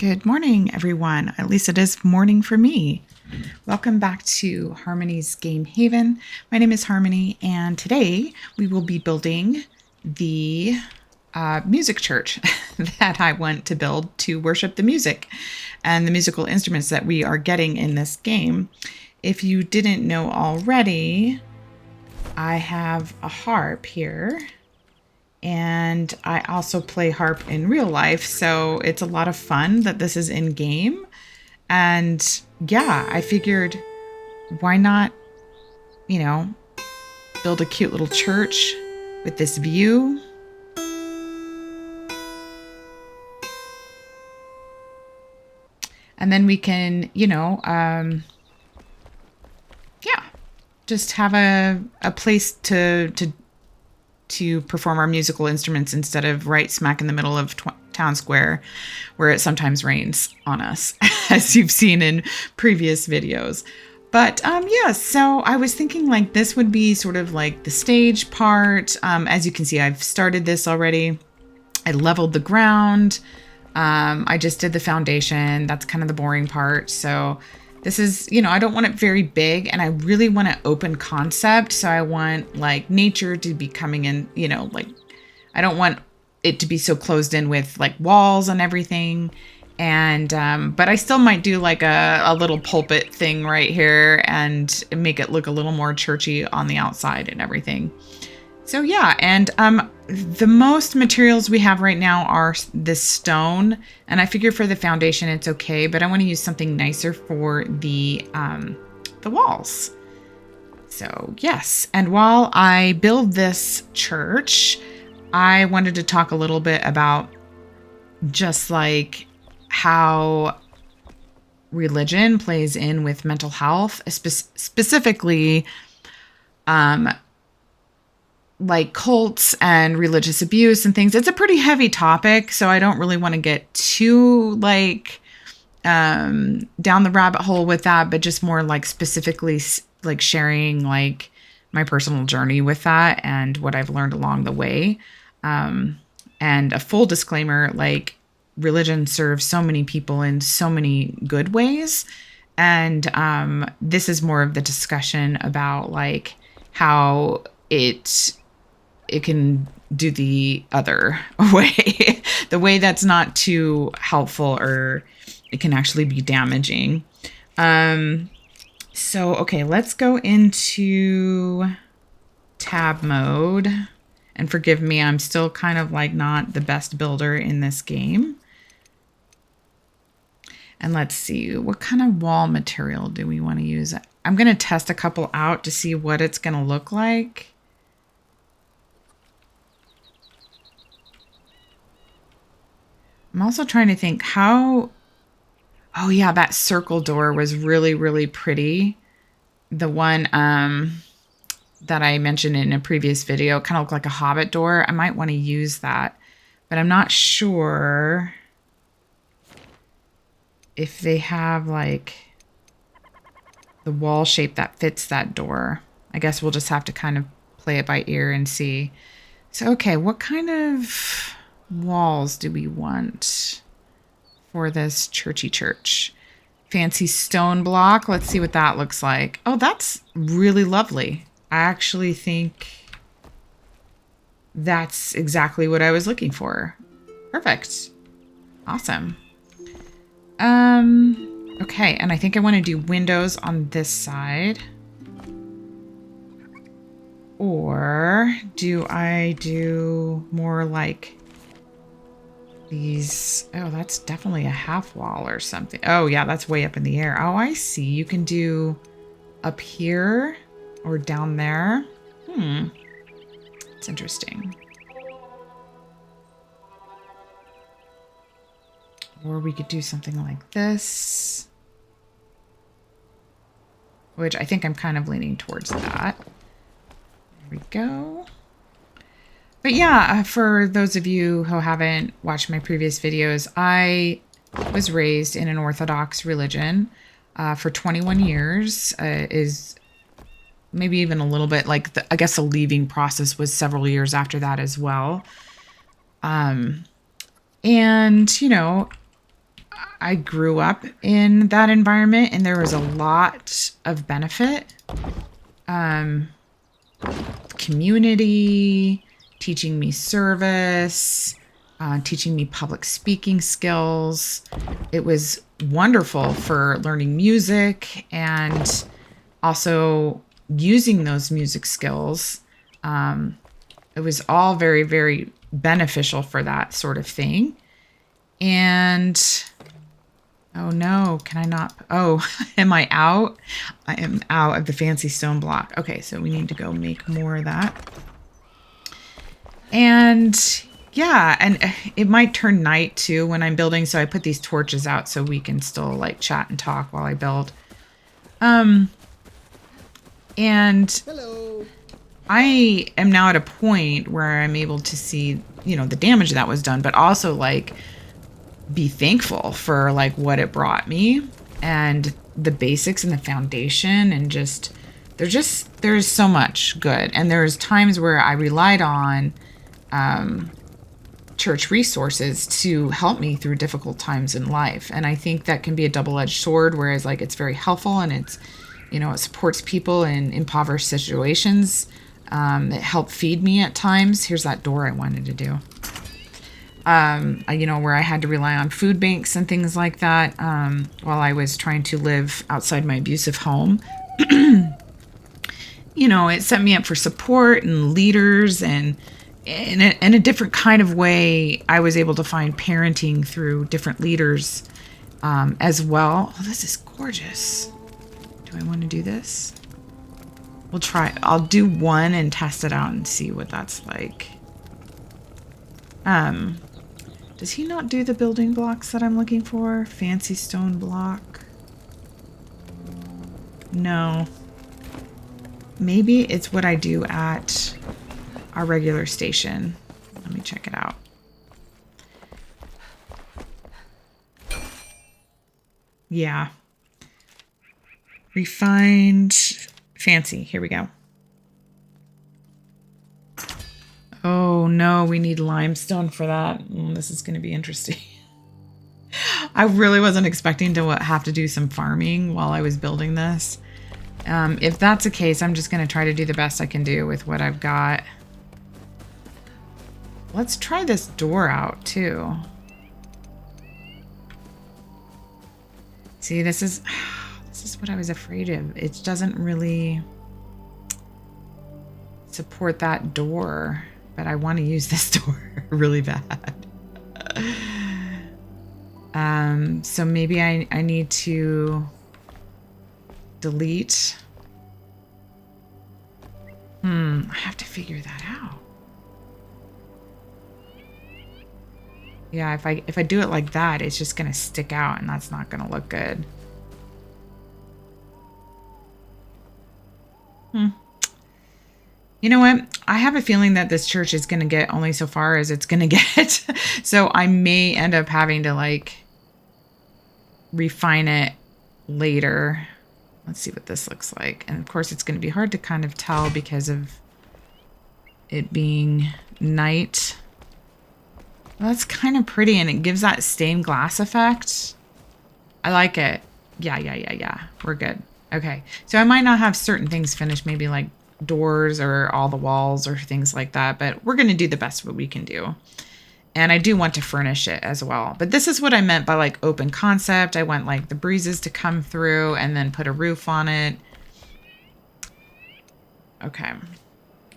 Good morning, everyone. At least it is morning for me. Welcome back to Harmony's Game Haven. My name is Harmony, and today we will be building the music church that I want to build to worship the music and the musical instruments that we are getting in this game. If you didn't know already, I have a harp here. And I also play harp in real life, so it's a lot of fun that this is in game. And yeah, I figured why not, build a cute little church with this view. And then we can, just have a place to perform our musical instruments instead of right smack in the middle of town square where it sometimes rains on us, as you've seen in previous videos. But so I was thinking like this would be sort of like the stage part. As you can see, I've started this already. I leveled the ground. I just did the foundation. That's kind of the boring part. So this is, I don't want it very big, and I really want an open concept. So I want like nature to be coming in, I don't want it to be so closed in with like walls and everything. And, but I still might do like a little pulpit thing right here and make it look a little more churchy on the outside and everything. So yeah, and the most materials we have right now are this stone, and I figure for the foundation it's okay, but I want to use something nicer for the walls. So yes, and while I build this church, I wanted to talk a little bit about just like how religion plays in with mental health, specifically like cults and religious abuse and things. It's a pretty heavy topic, so I don't really want to get too like down the rabbit hole with that, but just more like specifically like sharing like my personal journey with that and what I've learned along the way. And a full disclaimer, like religion serves so many people in so many good ways. And this is more of the discussion about like how it can do the other way, the way that's not too helpful, or it can actually be damaging. So, okay, let's go into tab mode. And forgive me, I'm still kind of like not the best builder in this game. And let's see, what kind of wall material do we want to use? I'm going to test a couple out to see what it's going to look like. I'm also trying to think how, oh yeah, that circle door was really, really pretty. The one that I mentioned in a previous video kind of looked like a Hobbit door. I might want to use that, but I'm not sure if they have like the wall shape that fits that door. I guess we'll just have to kind of play it by ear and see. So, okay, what kind of walls do we want for this churchy church? Fancy stone block. Let's see what that looks like. Oh, that's really lovely. I actually think that's exactly what I was looking for. Perfect. Awesome. Okay, and I think I want to do windows on this side. Or do I do more like these? Oh, that's definitely a half wall or something. Oh yeah, that's way up in the air. Oh, I see. You can do up here or down there. It's interesting. Or we could do something like this, which I think I'm kind of leaning towards that. There we go. But yeah, for those of you who haven't watched my previous videos, I was raised in an Orthodox religion for 21 years. Is maybe even a little bit like, I guess the leaving process was several years after that as well. And, I grew up in that environment and there was a lot of benefit. Community, teaching me service, teaching me public speaking skills. It was wonderful for learning music and also using those music skills. It was all very, very beneficial for that sort of thing. And oh no, can I not? Oh, am I out? I am out of the fancy stone block. Okay, so we need to go make more of that. And yeah, and it might turn night too when I'm building, so I put these torches out so we can still like chat and talk while I build. And Hello. I am now at a point where I'm able to see, the damage that was done, but also like be thankful for like what it brought me and the basics and the foundation, and there's so much good. And there's times where I relied on church resources to help me through difficult times in life. And I think that can be a double-edged sword, whereas like it's very helpful and it's, it supports people in impoverished situations. It helped feed me at times. Here's that door I wanted to do. Where I had to rely on food banks and things like that while I was trying to live outside my abusive home. It set me up for support and leaders, and in a different kind of way, I was able to find parenting through different leaders as well. Oh, this is gorgeous. Do I want to do this? We'll try. I'll do one and test it out and see what that's like. Does he not do the building blocks that I'm looking for? Fancy stone block. No. Maybe it's what I do at our regular station. Let me check it out. Yeah. Refined. Fancy. Here we go. Oh no, we need limestone for that. This is going to be interesting. I really wasn't expecting to have to do some farming while I was building this. If that's the case, I'm just going to try to do the best I can do with what I've got. Let's try this door out too. See, this is what I was afraid of. It doesn't really support that door, but I want to use this door really bad. So maybe I need to delete. I have to figure that out. Yeah, if I do it like that, it's just gonna stick out and that's not gonna look good. You know what? I have a feeling that this church is gonna get only so far as it's gonna get. So I may end up having to like refine it later. Let's see what this looks like. And of course it's gonna be hard to kind of tell because of it being night. Well, that's kind of pretty, and it gives that stained glass effect. I like it. Yeah. We're good. Okay. So I might not have certain things finished, maybe like doors or all the walls or things like that, but we're going to do the best what we can do. And I do want to furnish it as well. But this is what I meant by like open concept. I want like the breezes to come through and then put a roof on it. Okay.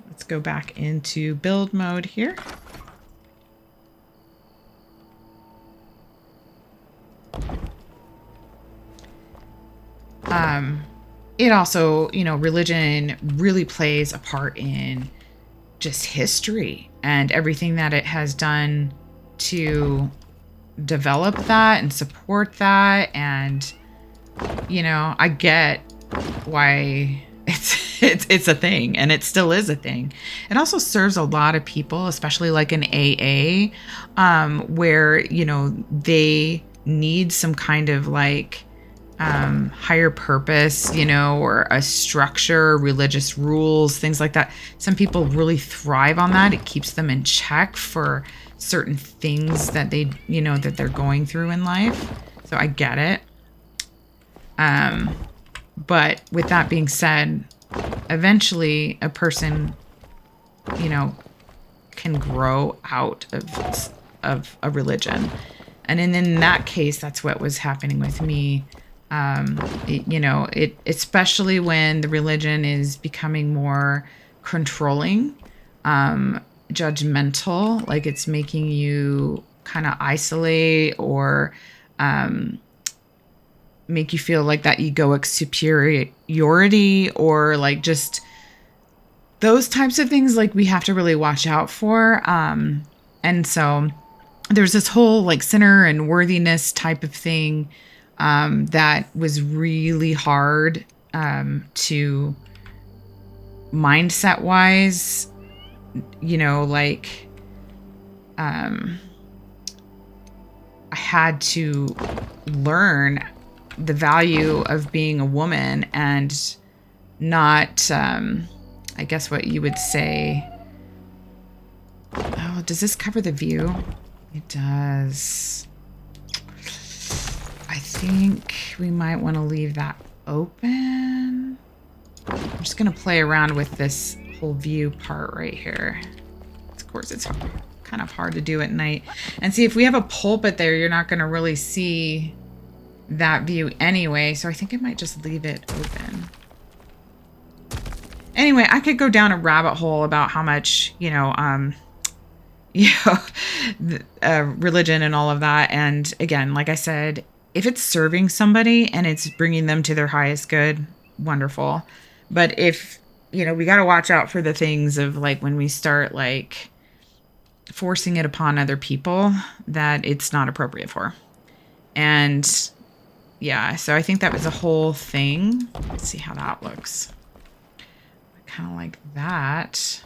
Let's go back into build mode here. It also, religion really plays a part in just history and everything that it has done to develop that and support that. And, I get why it's a thing, and it still is a thing. It also serves a lot of people, especially like an AA, where, they need some kind of like higher purpose, or a structure, religious rules, things like that. Some people really thrive on that. It keeps them in check for certain things that they, that they're going through in life. So I get it. But with that being said, eventually a person, can grow out of a religion. And in that case, that's what was happening with me. Especially when the religion is becoming more controlling, judgmental, like it's making you kind of isolate or make you feel like that egoic superiority, or like just those types of things, like we have to really watch out for. And so there's this whole like sinner and worthiness type of thing that was really hard to mindset wise, I had to learn the value of being a woman and not, I guess what you would say. Oh, does this cover the view? It does. I think we might want to leave that open. I'm just going to play around with this whole view part right here. Of course, it's kind of hard to do at night. And see, if we have a pulpit there, you're not going to really see that view anyway. So I think I might just leave it open. Anyway, I could go down a rabbit hole about how much, religion and all of that. And again, like I said, if it's serving somebody and it's bringing them to their highest good, wonderful. But if, we got to watch out for the things of like when we start like forcing it upon other people that it's not appropriate for. And yeah, so I think that was a whole thing. Let's see how that looks. Kind of like that.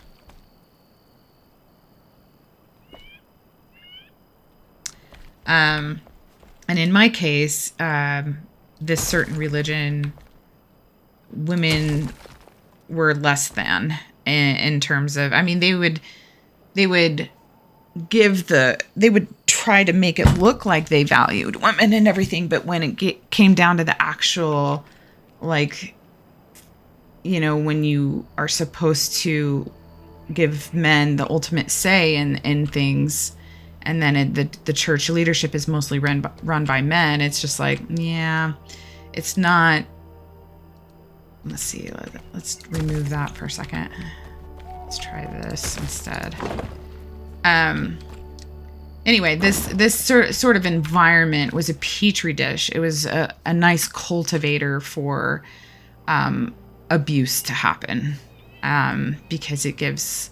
And in my case, this certain religion, women were less than in terms of, they would try to make it look like they valued women and everything. But when it came down to the actual, like, when you are supposed to give men the ultimate say in things, and then the church leadership is mostly run by men, it's just like, yeah, it's not. Let's see. Let's remove that for a second. Let's try this instead. Anyway, this sort of environment was a petri dish. It was a nice cultivator for abuse to happen, because it gives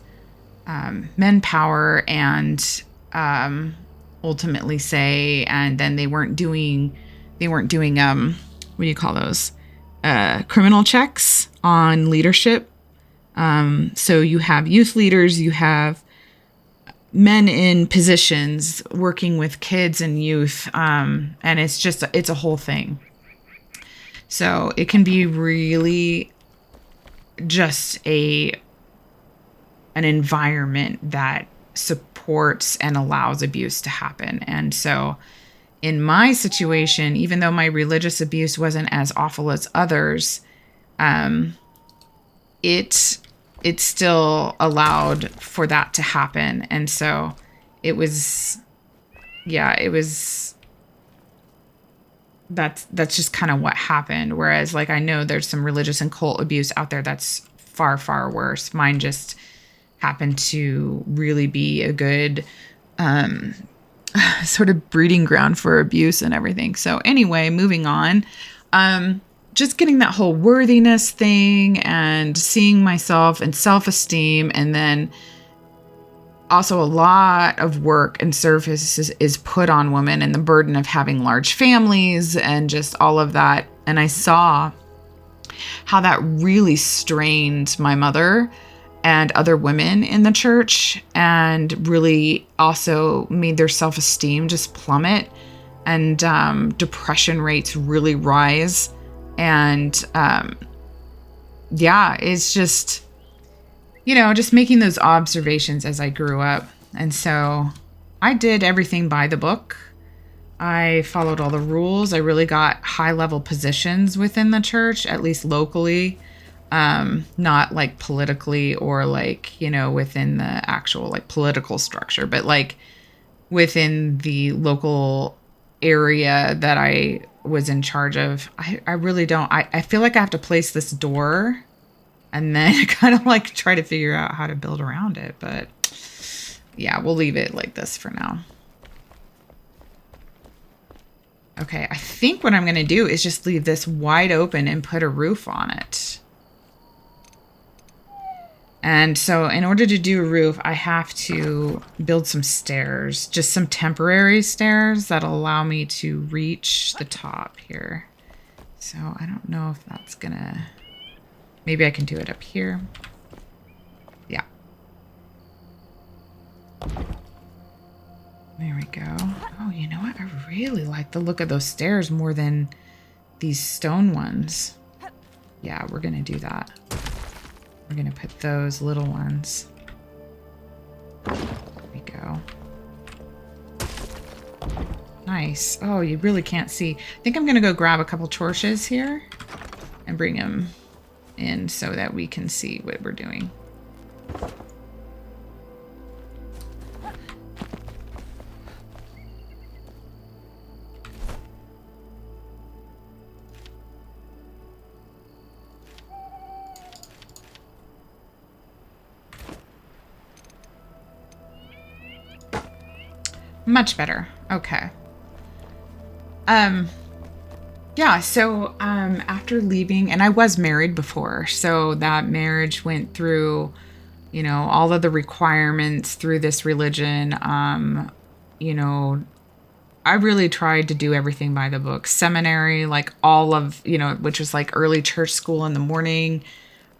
men power and ultimately say, and then they weren't doing what do you call those, criminal checks on leadership. So you have youth leaders, you have men in positions working with kids and youth, and it's a whole thing. So it can be really just an environment that supports and allows abuse to happen. And so in my situation, even though my religious abuse wasn't as awful as others, it still allowed for that to happen. And so that's just kind of what happened. Whereas, like, I know there's some religious and cult abuse out there that's far, far worse. Mine just happened to really be a good sort of breeding ground for abuse and everything. So anyway, moving on. Just getting that whole worthiness thing and seeing myself and self-esteem, and then also a lot of work and service is put on women, and the burden of having large families and just all of that. And I saw how that really strained my mother and other women in the church, and really also made their self-esteem just plummet, and depression rates really rise. And it's just, just making those observations as I grew up. And so I did everything by the book. I followed all the rules. I really got high level positions within the church, at least locally. Not like politically or like, within the actual like political structure, but like within the local area that I was in charge of. I really don't. I feel like I have to place this door and then kind of like try to figure out how to build around it. But yeah, we'll leave it like this for now. Okay, I think what I'm going to do is just leave this wide open and put a roof on it. And so in order to do a roof, I have to build some stairs, just some temporary stairs that'll allow me to reach the top here. So I don't know if that's gonna, maybe I can do it up here. Yeah. There we go. Oh, you know what? I really like the look of those stairs more than these stone ones. Yeah, we're gonna do that. We're going to put those little ones. There we go. Nice. Oh, you really can't see. I think I'm going to go grab a couple torches here and bring them in so that we can see what we're doing. Much better. Okay. Yeah, so after leaving, and I was married before, so that marriage went through, all of the requirements through this religion. I really tried to do everything by the book. Seminary, like all of, which was like early church school in the morning.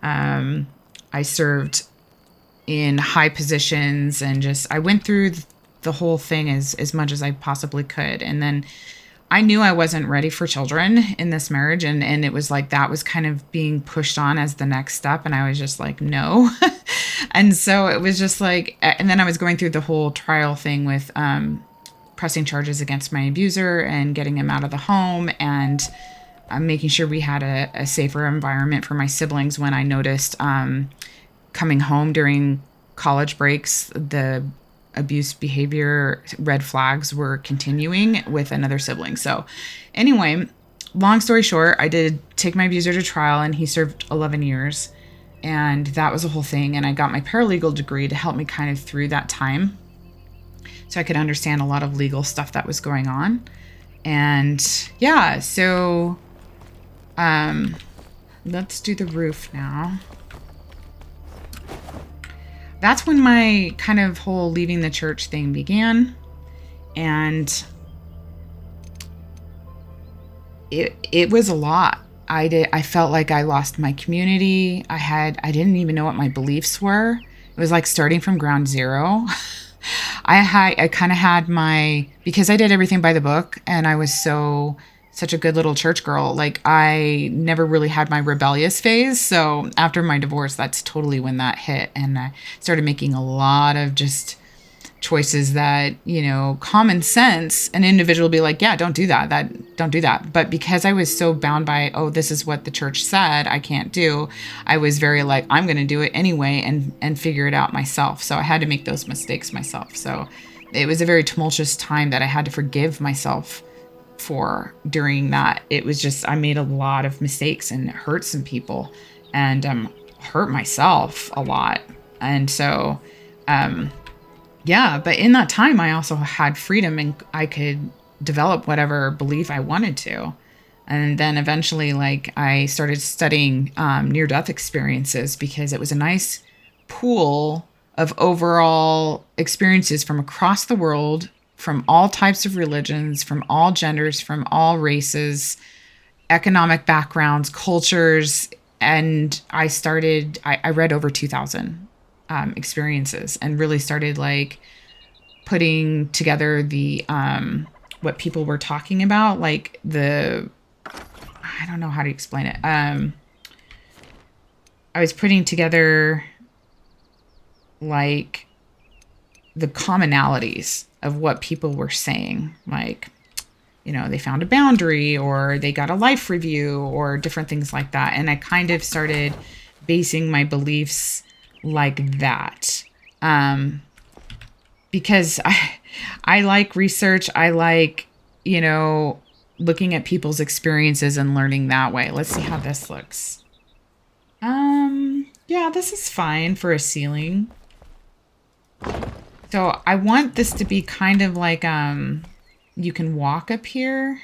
I served in high positions and I went through the whole thing as much as I possibly could. And then I knew I wasn't ready for children in this marriage. And it was like, that was kind of being pushed on as the next step. And I was just like, no. And so it was just like, and then I was going through the whole trial thing with, pressing charges against my abuser and getting him out of the home and making sure we had a safer environment for my siblings when I noticed, coming home during college breaks, the abuse behavior red flags were continuing with another sibling. So anyway, long story short, I did take my abuser to trial and he served 11 years and that was the whole thing. And I got my paralegal degree to help me kind of through that time so I could understand a lot of legal stuff that was going on. And yeah, so let's do the roof now. That's when my kind of whole leaving the church thing began. And it was a lot. I felt like I lost my community. I didn't even know what my beliefs were. It was like starting from ground zero. I kind of had because I did everything by the book and I was such a good little church girl. Like I never really had my rebellious phase. So after my divorce, that's totally when that hit. And I started making a lot of just choices that, common sense, an individual will be like, yeah, don't do that. Don't do that. But because I was so bound by, oh, this is what the church said I can't do. I was very like, I'm going to do it anyway and figure it out myself. So I had to make those mistakes myself. So it was a very tumultuous time that I had to forgive myself for during that. It was just, I made a lot of mistakes and hurt some people and hurt myself a lot. And so, yeah, but in that time, I also had freedom and I could develop whatever belief I wanted to. And then eventually, I started studying near-death experiences because it was a nice pool of overall experiences from across the world, from all types of religions, from all genders, from all races, economic backgrounds, cultures. And I read over 2,000 experiences and really started putting together the what people were talking about, I don't know how to explain it. I was putting together the commonalities of what people were saying. they found a boundary or they got a life review or different things like that. And I kind of started basing my beliefs like that. Because I like research. I like, looking at people's experiences and learning that way. Let's see how this looks. Yeah, this is fine for a ceiling. So I want this to be kind of like, you can walk up here,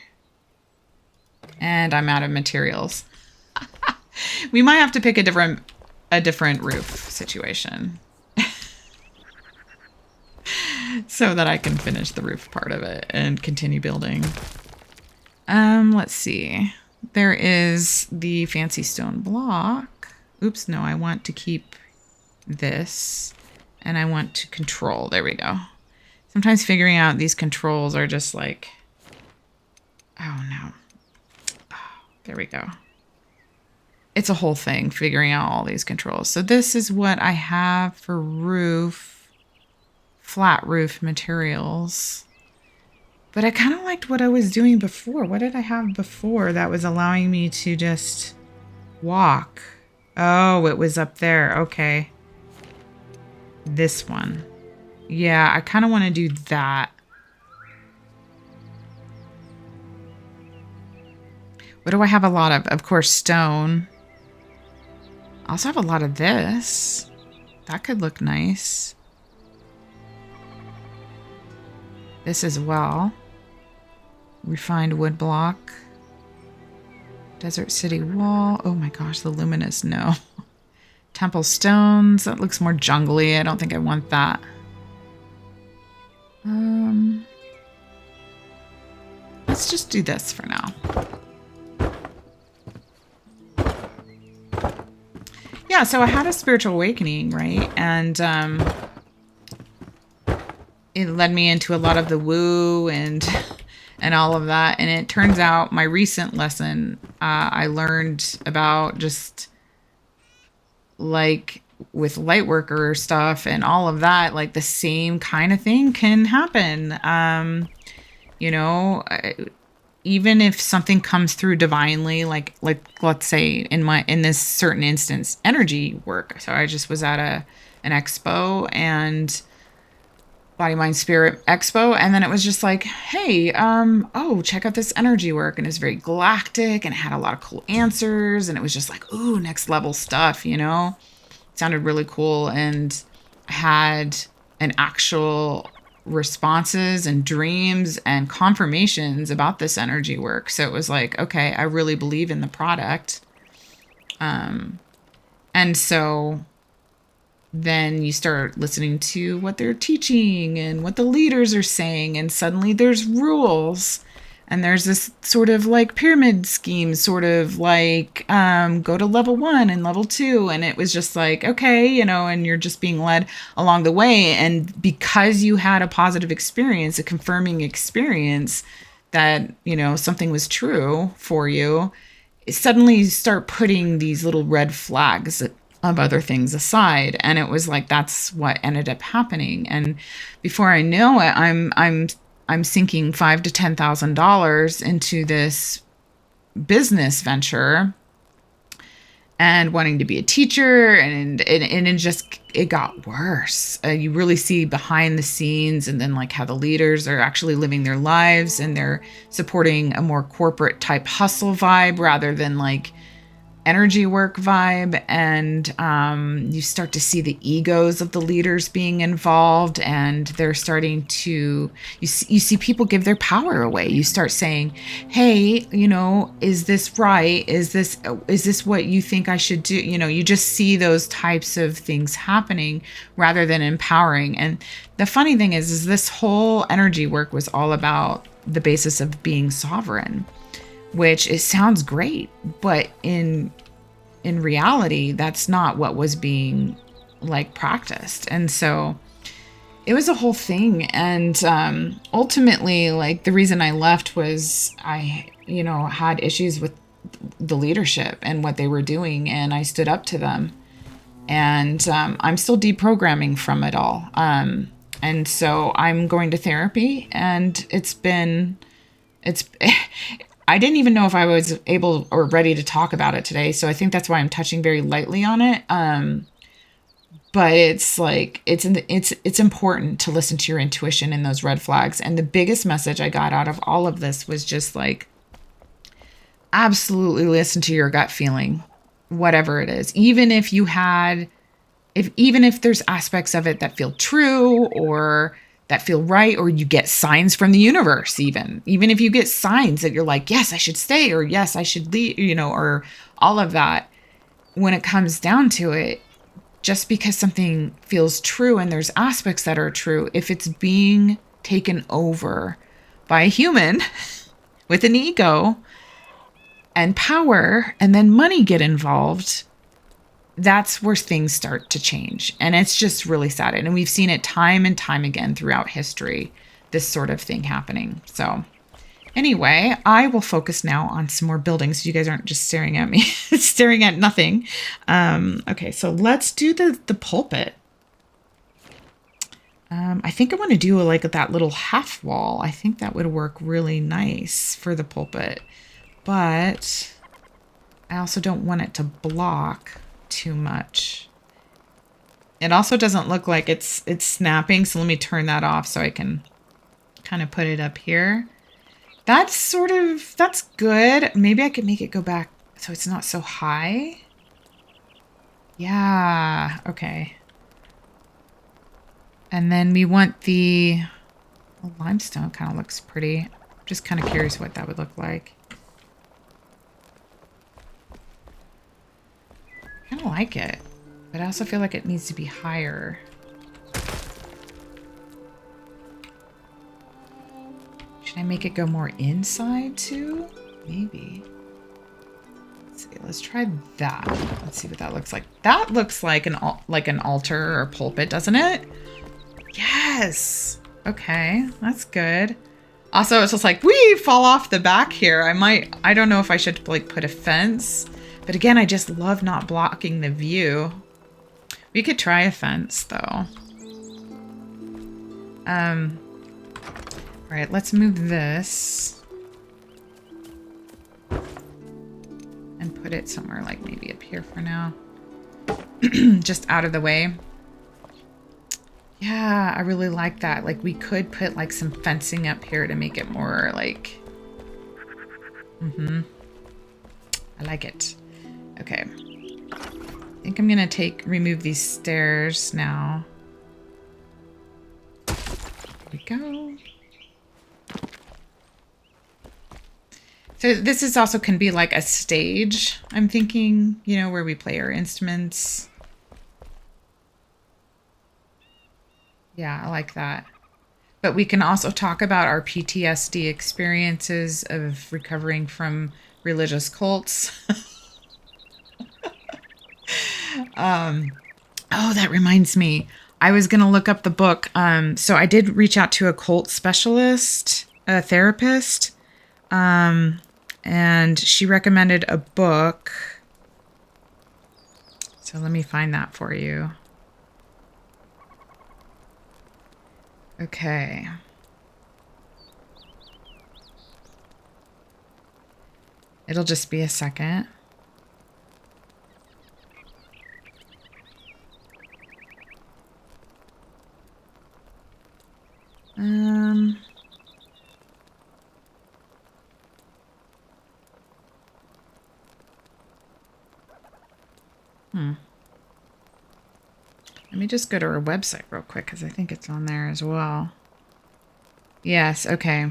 and I'm out of materials. We might have to pick a different roof situation so that I can finish the roof part of it and continue building. Let's see. There is the fancy stone block. Oops, no, I want to keep this and I want to control. There we go. Sometimes figuring out these controls are just like, oh no. Oh, there we go. It's a whole thing figuring out all these controls. So this is what I have for roof, flat roof materials. But I kind of liked what I was doing before. What did I have before that was allowing me to just walk? Oh, it was up there. Okay. This one. Yeah, I kind of want to do that. What do I have a lot of? Of course, stone. I also have a lot of this. That could look nice. This as well. Refined wood block. Desert City wall. Oh my gosh, the luminous, no. Temple stones. That looks more jungly. I don't think I want that. Let's just do this for now. Yeah, so I had a spiritual awakening, right? And it led me into a lot of the woo and all of that. And it turns out my recent lesson, I learned about just like with light worker stuff and all of that, like the same kind of thing can happen. Even if something comes through divinely, like let's say in this certain instance, energy work. So I just was at an expo and Body Mind Spirit Expo, and then it was just like, hey, check out this energy work, and it was very galactic and it had a lot of cool answers, and it was just like, ooh, next level stuff, It sounded really cool, and I had an actual responses and dreams and confirmations about this energy work. So it was like, okay, I really believe in the product. And so then you start listening to what they're teaching and what the leaders are saying. And suddenly there's rules. And there's this sort of like pyramid scheme, sort of like go to level 1 and level 2. And it was just like, okay, and you're just being led along the way. And because you had a positive experience, a confirming experience that, something was true for you, suddenly you start putting these little red flags of other things aside. And it was like, that's what ended up happening. And before I know it, I'm sinking $5,000 to $10,000 into this business venture and wanting to be a teacher. And it got worse. You really see behind the scenes, and then like how the leaders are actually living their lives and they're supporting a more corporate type hustle vibe rather than like energy work vibe. And you start to see the egos of the leaders being involved, and they're starting to, you see people give their power away. You start saying, hey, is this right? Is this what you think I should do? You just see those types of things happening rather than empowering. And the funny thing is this whole energy work was all about the basis of being sovereign, which it sounds great, but in reality, that's not what was being like practiced. And so it was a whole thing. And ultimately, like the reason I left was I, had issues with the leadership and what they were doing, and I stood up to them. And I'm still deprogramming from it all. And so I'm going to therapy, and it's been It's I didn't even know if I was able or ready to talk about it today, so I think that's why I'm touching very lightly on it. But it's like it's important to listen to your intuition in those red flags. And the biggest message I got out of all of this was just like, absolutely listen to your gut feeling, whatever it is. Even if you had, even if there's aspects of it that feel true or that feel right, or you get signs from the universe, even if you get signs that you're like, yes, I should stay, or yes, I should leave, or all of that. When it comes down to it, just because something feels true and there's aspects that are true, if it's being taken over by a human with an ego and power and then money get involved, that's where things start to change. And it's just really sad. And we've seen it time and time again throughout history, this sort of thing happening. So anyway, I will focus now on some more buildings so you guys aren't just staring at me, staring at nothing. Okay, so let's do the pulpit. I think I want to do like that little half wall. I think that would work really nice for the pulpit. But I also don't want it to block too much. It also doesn't look like it's snapping, so let me turn that off so I can kind of put it up here. That's good. Maybe I could make it go back so it's not so high. Yeah, okay. And then we want the limestone, kind of looks pretty. Just kind of curious what that would look like. I kind of like it, but I also feel like it needs to be higher. Should I make it go more inside too? Maybe. Let's see. Let's try that. Let's see what that looks like. That looks like an altar or pulpit, doesn't it? Yes. Okay, that's good. Also, it's just like we fall off the back here. I don't know if I should like put a fence, but again, I just love not blocking the view. We could try a fence though. All right, let's move this and put it somewhere like maybe up here for now. Just out of the way. Yeah, I really like that. Like we could put like some fencing up here to make it more like, I like it. Okay. I think I'm gonna remove these stairs now. There we go. So this is also can be like a stage, I'm thinking, where we play our instruments. Yeah, I like that. But we can also talk about our PTSD experiences of recovering from religious cults. Oh, that reminds me. I was going to look up the book. So I did reach out to a cult specialist, a therapist, and she recommended a book. So let me find that for you. Okay. It'll just be a second. Let me just go to her website real quick because I think it's on there as well. Yes, okay.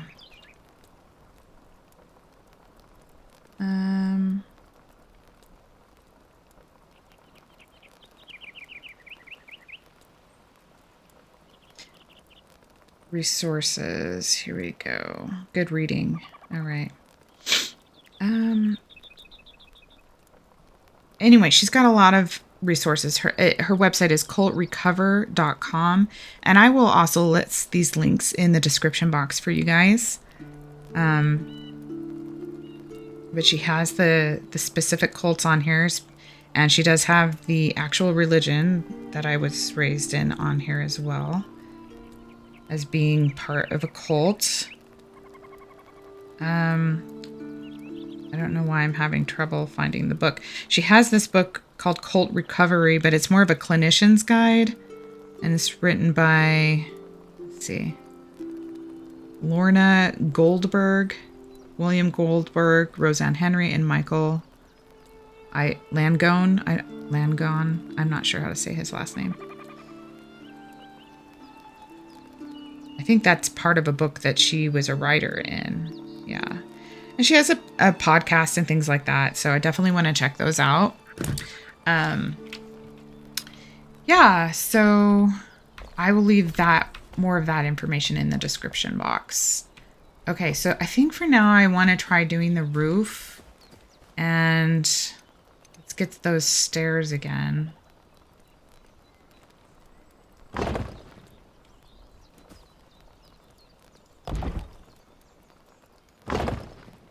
Resources. Here we go. Good reading. All right. Anyway, she's got a lot of resources. Her website is cultrecover.com, and I will also list these links in the description box for you guys. But she has the specific cults on here, and she does have the actual religion that I was raised in on here as well, as being part of a cult. I don't know why I'm having trouble finding the book. She has this book called Cult Recovery, but it's more of a clinician's guide. And it's written by, let's see, Lorna Goldberg, William Goldberg, Roseanne Henry, and Michael Langone. Langone. I'm not sure how to say his last name. I think that's part of a book that she was a writer in. Yeah. And she has a podcast and things like that. So I definitely want to check those out. Yeah, so I will leave more of that information in the description box. Okay, so I think for now I want to try doing the roof. And let's get those stairs again.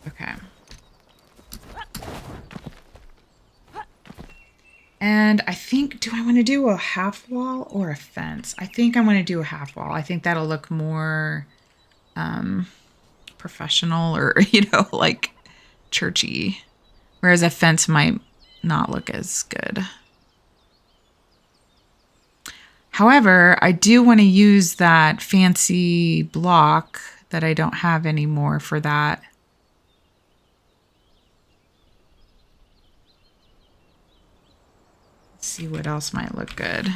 Okay. And I think, do I want to do a half wall or a fence? I think I want to do a half wall. I think that'll look more professional or, like churchy. Whereas a fence might not look as good. However, I do want to use that fancy block that I don't have anymore for that. Let's see what else might look good.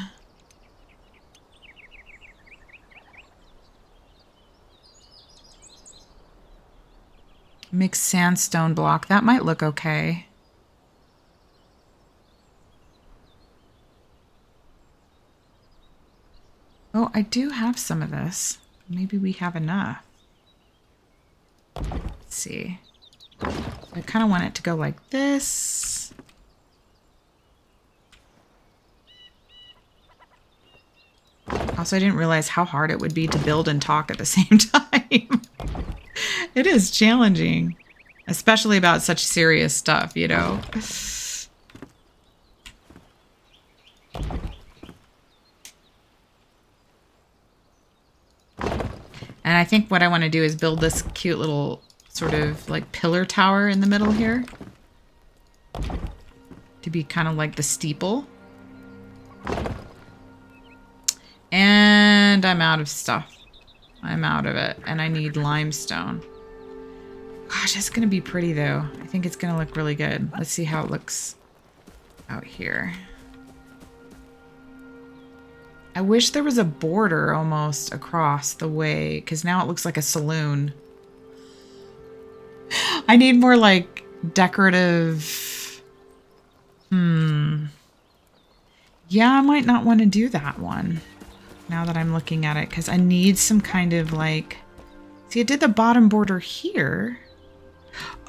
Mixed sandstone block. That might look okay. Oh, I do have some of this. Maybe we have enough. Let's see. I kind of want it to go like this. Also, I didn't realize how hard it would be to build and talk at the same time. It is challenging, especially about such serious stuff, And I think what I want to do is build this cute little sort of like pillar tower in the middle here to be kind of like the steeple. And I'm out of stuff. I'm out of it. And I need limestone. Gosh, it's going to be pretty though. I think it's going to look really good. Let's see how it looks out here. I wish there was a border almost across the way, because now it looks like a saloon. I need more like decorative. Yeah, I might not want to do that one now that I'm looking at it, because I need some kind of like, see, I did the bottom border here.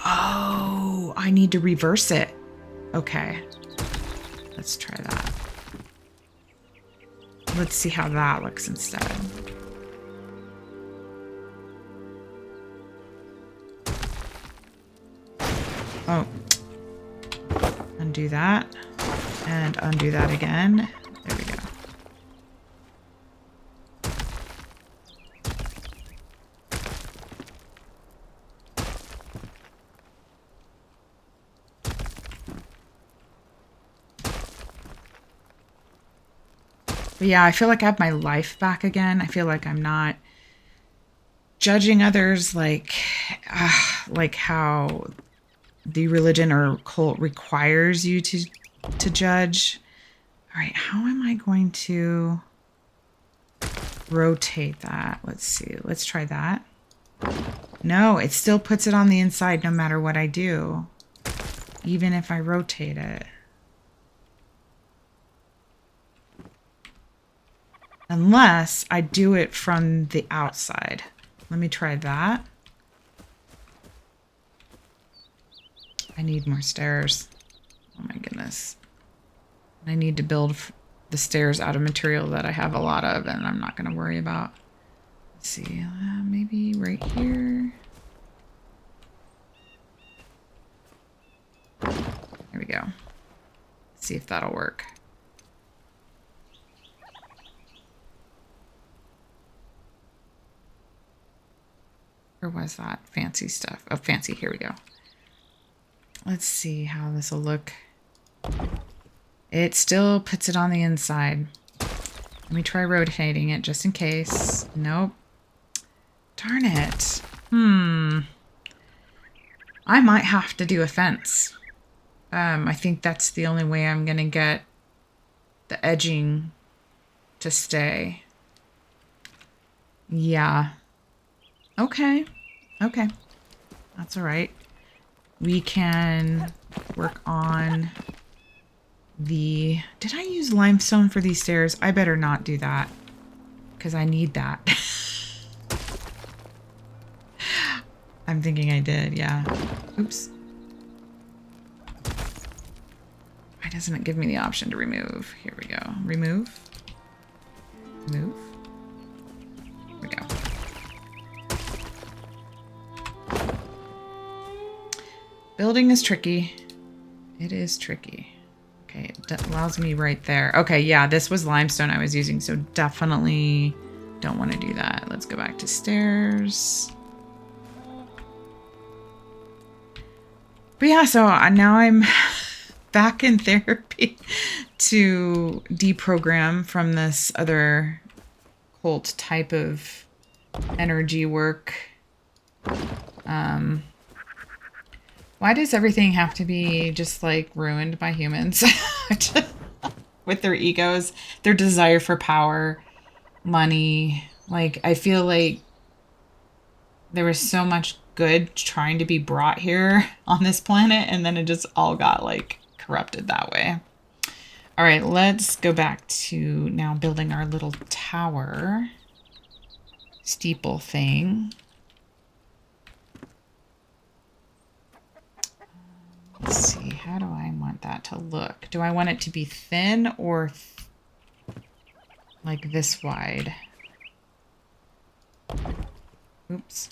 Oh, I need to reverse it. Okay, let's try that. Let's see how that looks instead. Oh, undo that and undo that again. There we go. But yeah, I feel like I have my life back again. I feel like I'm not judging others like how the religion or cult requires you to judge. All right, how am I going to rotate that? Let's see. Let's try that. No, it still puts it on the inside no matter what I do, even if I rotate it. Unless I do it from the outside. Let me try that. I need more stairs. Oh my goodness. I need to build the stairs out of material that I have a lot of and I'm not going to worry about. Let's see, maybe right here. There we go. Let's see if that'll work. Or was that fancy stuff? Oh, fancy. Here we go. Let's see how this will look. It still puts it on the inside. Let me try rotating it just in case. Nope. Darn it. I might have to do a fence. I think that's the only way I'm going to get the edging to stay. Yeah. Okay. Okay. That's all right. We can work on the... Did I use limestone for these stairs? I better not do that because I need that. I'm thinking I did, yeah. Oops. Why doesn't it give me the option to remove? Here we go. Remove. Remove. Here we go. Building is tricky. It is tricky. Okay, it allows me right there. Okay, yeah, this was limestone I was using, so definitely don't want to do that. Let's go back to stairs. But yeah, so now I'm back in therapy to deprogram from this other cult type of energy work. Why does everything have to be just like ruined by humans? With their egos, their desire for power, money. Like, I feel like there was so much good trying to be brought here on this planet, and then it just all got like corrupted that way. All right, let's go back to now building our little tower steeple thing. Let's see, how do I want that to look? Do I want it to be thin or like this wide? Oops.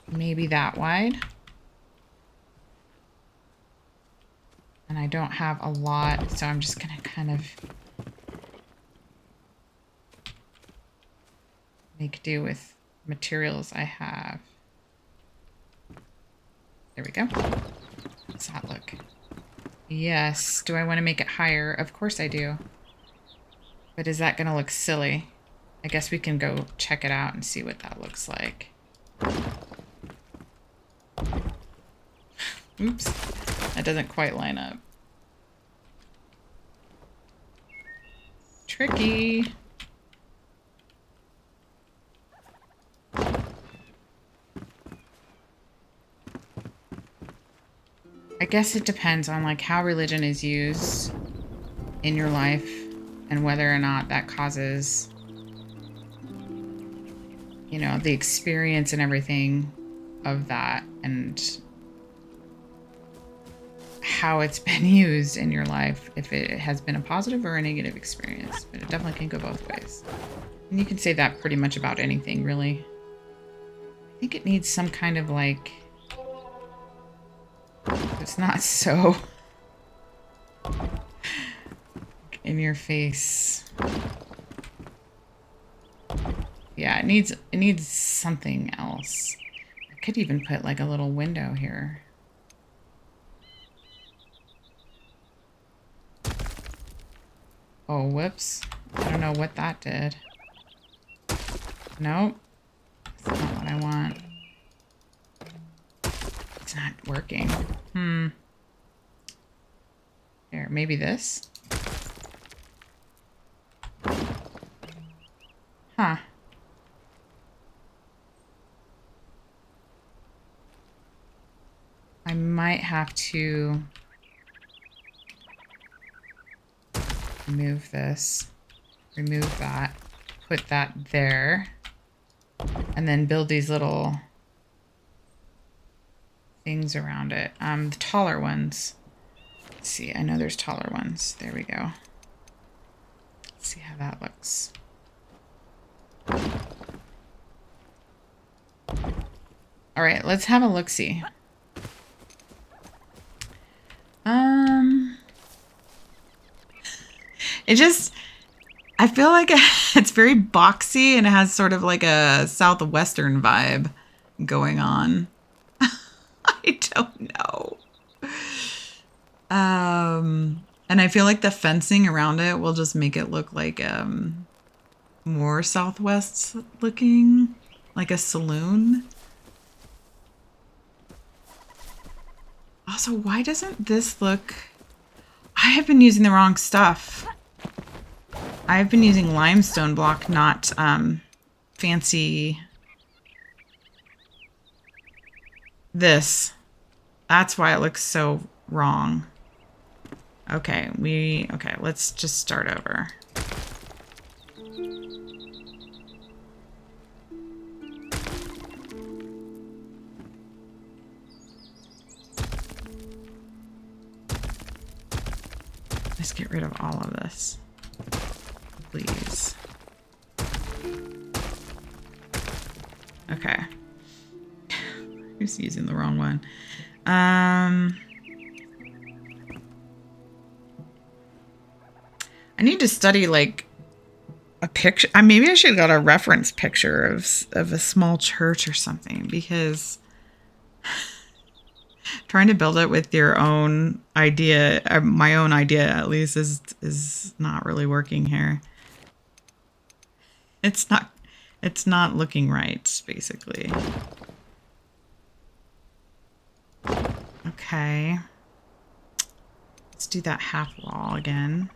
Maybe that wide. And I don't have a lot, so I'm just gonna kind of make do with materials I have. There we go. How's that look? Yes. Do I want to make it higher? Of course I do. But is that going to look silly? I guess we can go check it out and see what that looks like. Oops. That doesn't quite line up. Tricky. I guess it depends on like how religion is used in your life and whether or not that causes, you know, the experience and everything of that and how it's been used in your life, if it has been a positive or a negative experience. But it definitely can go both ways. And you can say that pretty much about anything, really. I think it needs some kind of like... It's not so in your face. Yeah, it needs something else. I could even put like a little window here. Oh, whoops. I don't know what that did. Nope. That's not what I want. It's not working. Here, maybe this? Huh. I might have to remove this, remove that, put that there, and then build these little things around it. The taller ones. Let's see, I know there's taller ones. There we go. Let's see how that looks. All right, let's have a look-see. It just, I feel like it's very boxy and it has sort of like a southwestern vibe going on. I don't know. And I feel like the fencing around it will just make it look like more southwest looking, like a saloon. Also, why doesn't this look... I have been using the wrong stuff. I've been using limestone block, not fancy this. That's why it looks so wrong. Okay, let's just start over. Let's get rid of all of this. Please. Okay. I'm just using the wrong one. I need to study like a picture. Maybe I should have got a reference picture of a small church or something, because trying to build it with your own idea, my own idea at least, is not really working here. It's not looking right, basically. Okay. Let's do that half wall again.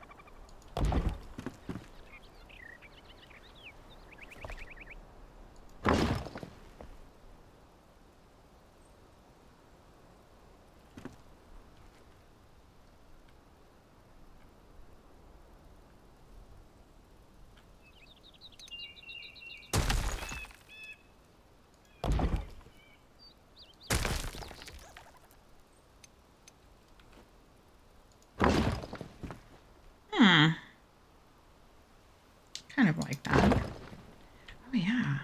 Kind of like that. Oh yeah.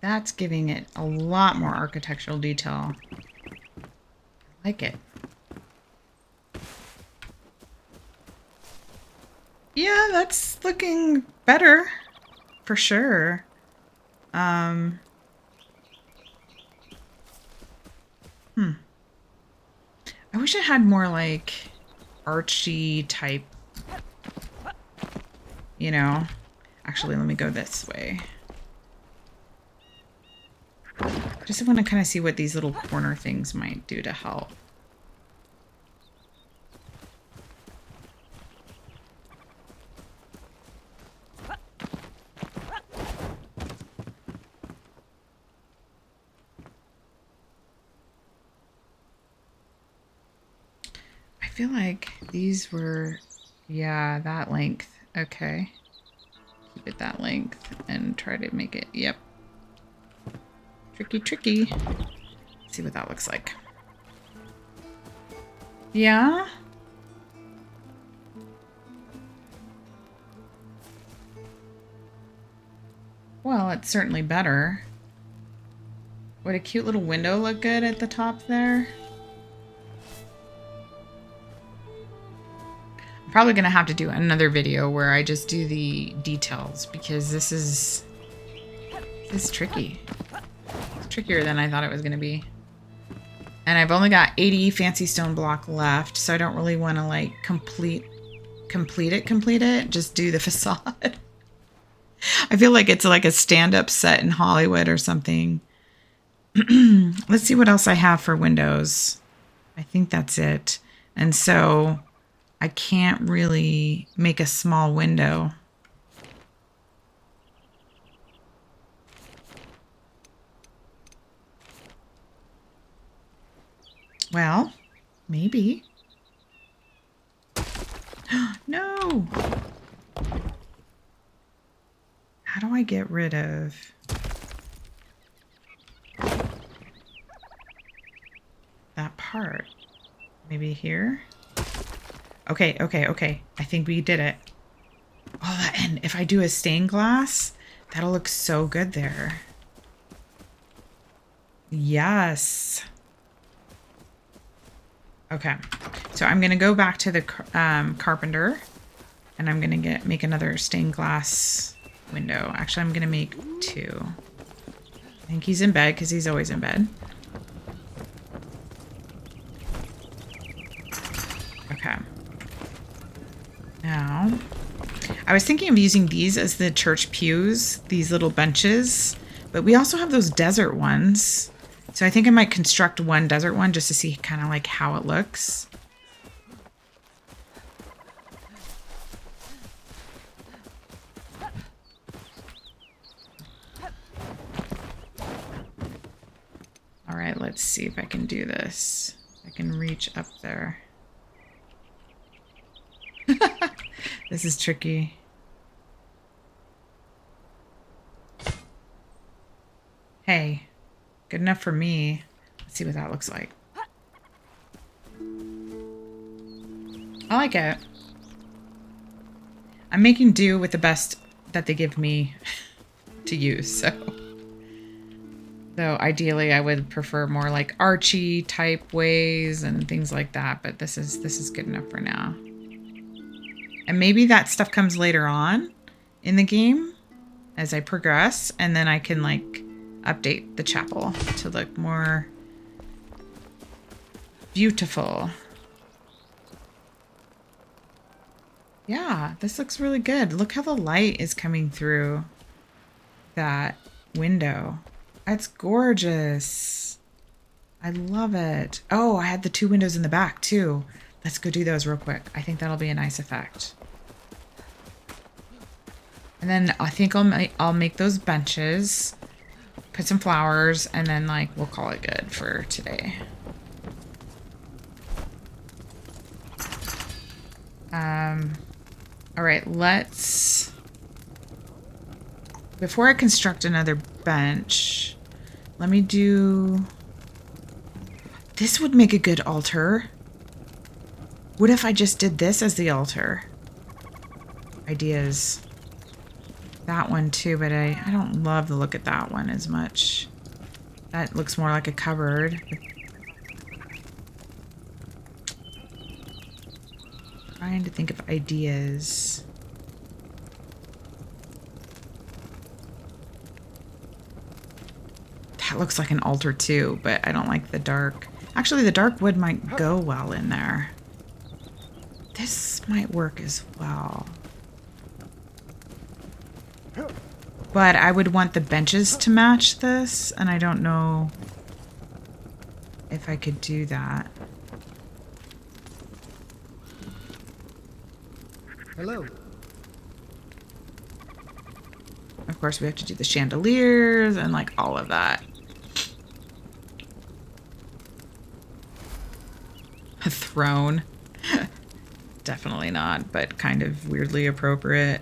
That's giving it a lot more architectural detail. I like it. Yeah, that's looking better for sure. I wish it had more like archy type, you know. Actually, let me go this way. Just want to kind of see what these little corner things might do to help. I feel like these were, yeah, that length. Okay. Keep it that length and try to make it, yep. Tricky, tricky. Let's see what that looks like. Yeah. Well, it's certainly better. Would a cute little window look good at the top there? I'm probably gonna have to do another video where I just do the details, because this is tricky. It's trickier than I thought it was gonna be. And I've only got 80 fancy stone block left, so I don't really want to like complete it. Just do the facade. I feel like it's like a stand-up set in Hollywood or something. Let's see what else I have for windows. I think that's it. And so I can't really make a small window. Well, maybe. No. How do I get rid of... that part? Maybe here? Okay. I think we did it. Oh, and if I do a stained glass, that'll look so good there. Yes. Okay. So I'm going to go back to the carpenter And I'm gonna make another stained glass window. Actually, I'm gonna make 2. I think he's in bed because he's always in bed. Okay. Now, I was thinking of using these as the church pews, these little benches, but we also have those desert ones. So I think I might construct one desert one just to see kind of like how it looks. All right, let's see if I can do this. I can reach up there. This is tricky. Hey, good enough for me. Let's see what that looks like. I like it. I'm making do with the best that they give me to use, so. Though ideally I would prefer more like Archie type ways and things like that, but this is good enough for now. And maybe that stuff comes later on in the game as I progress, and then I can like update the chapel to look more beautiful. Yeah, this looks really good. Look how the light is coming through that window. That's gorgeous. I love it. Oh, I had the 2 windows in the back too. Let's go do those real quick. I think that'll be a nice effect. And then I think I'll make those benches, put some flowers, and then like we'll call it good for today. All right, before I construct another bench, let me do, this would make a good altar. What if I just did this as the altar? Ideas. That one too, but I don't love the look at that one as much. That looks more like a cupboard. Trying to think of ideas. That looks like an altar too, but I don't like the dark. Actually, the dark wood might go well in there. This might work as well. But I would want the benches to match this, and I don't know if I could do that. Hello. Of course, we have to do the chandeliers and like all of that. A throne. Definitely not, but kind of weirdly appropriate.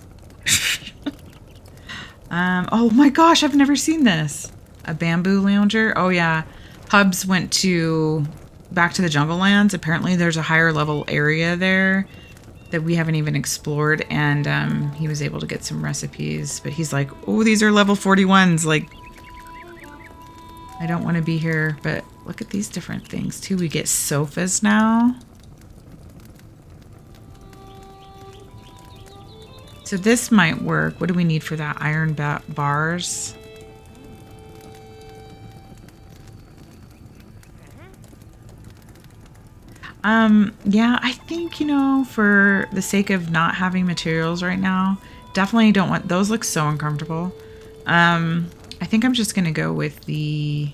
Oh my gosh, I've never seen this. A bamboo lounger. Oh yeah. Hubs went back to the jungle lands. Apparently there's a higher level area there that we haven't even explored, and he was able to get some recipes, but he's like, oh, these are level 41s. Like, I don't want to be here, but look at these different things too. We get sofas now. So this might work. What do we need for that? Iron bars. Yeah, I think, for the sake of not having materials right now, definitely don't want, those look so uncomfortable. I think I'm just gonna go with the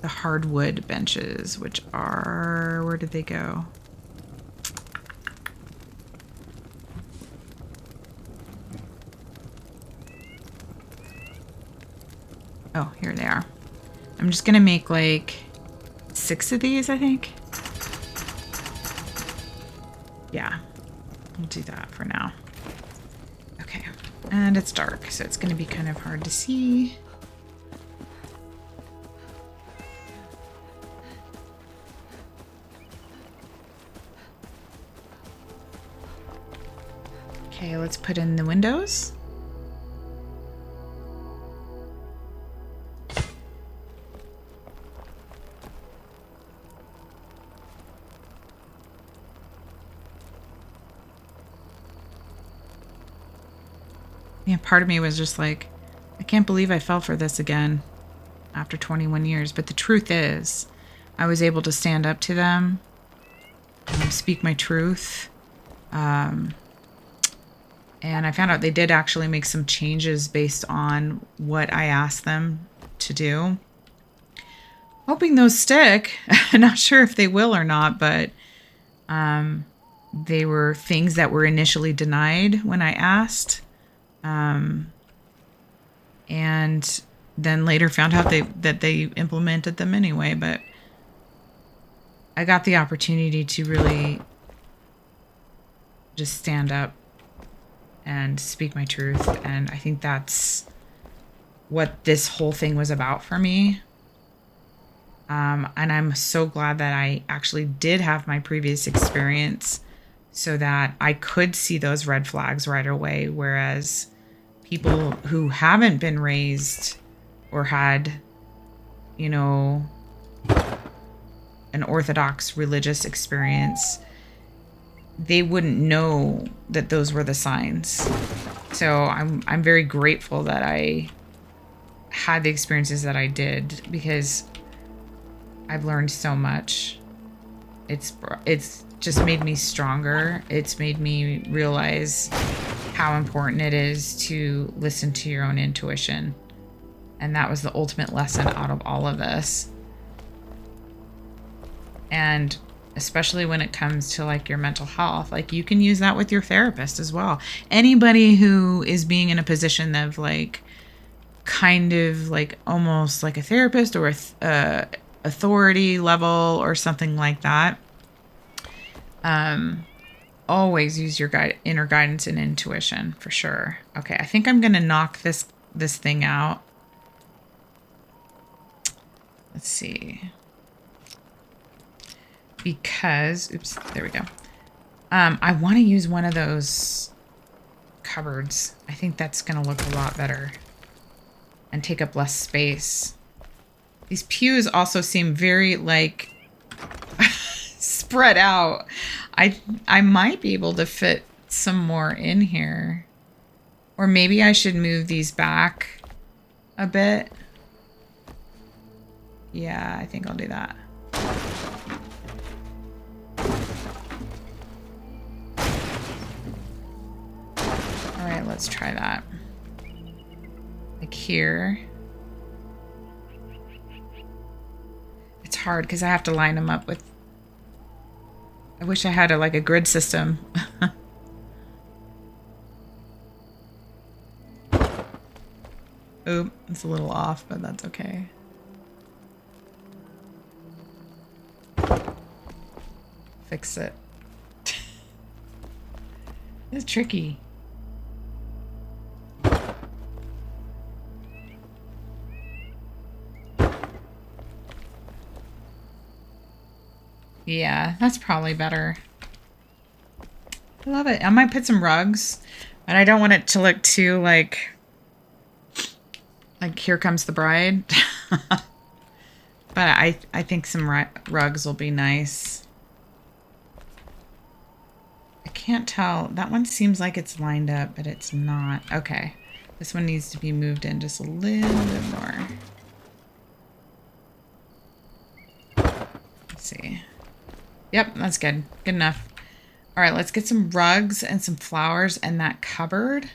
hardwood benches, which are, where did they go? Oh, here they are. I'm just gonna make like 6 of these, I think. Yeah, we'll do that for now. Okay, and it's dark, so it's gonna be kind of hard to see. Okay, let's put in the windows. Yeah, part of me was just like, I can't believe I fell for this again after 21 years. But the truth is, I was able to stand up to them, speak my truth. And I found out they did actually make some changes based on what I asked them to do. Hoping those stick. Not sure if they will or not, but they were things that were initially denied when I asked. And then later found out that they implemented them anyway. But I got the opportunity to really just stand up and speak my truth. And I think that's what this whole thing was about for me. And I'm so glad that I actually did have my previous experience so that I could see those red flags right away. Whereas people who haven't been raised or had, you know, an Orthodox religious experience, they wouldn't know that those were the signs. So I'm very grateful that I had the experiences that I did, because I've learned so much. It's just made me stronger. It's made me realize how important it is to listen to your own intuition. And that was the ultimate lesson out of all of this. And especially when it comes to like your mental health, like you can use that with your therapist as well. Anybody who is being in a position of like kind of like almost like a therapist or a authority level or something like that, always use your inner guidance and intuition for sure. Okay, I think I'm gonna knock this thing out. Let's see. Because, oops, there we go. I want to use one of those cupboards. I think that's going to look a lot better and take up less space. These pews also seem very, like, spread out. I might be able to fit some more in here. Or maybe I should move these back a bit. Yeah, I think I'll do that. All right, let's try that. Like here. It's hard because I have to line them up with... I wish I had like a grid system. Oop, it's a little off, but that's okay. Fix it. It's tricky. Yeah, that's probably better. I love it. I might put some rugs, and I don't want it to look too like Here Comes the Bride. But I think some rugs will be nice. I can't tell. That one seems like it's lined up, but it's not. Okay. This one needs to be moved in just a little bit more. Let's see. Yep, that's good. Good enough. All right, let's get some rugs and some flowers and that cupboard.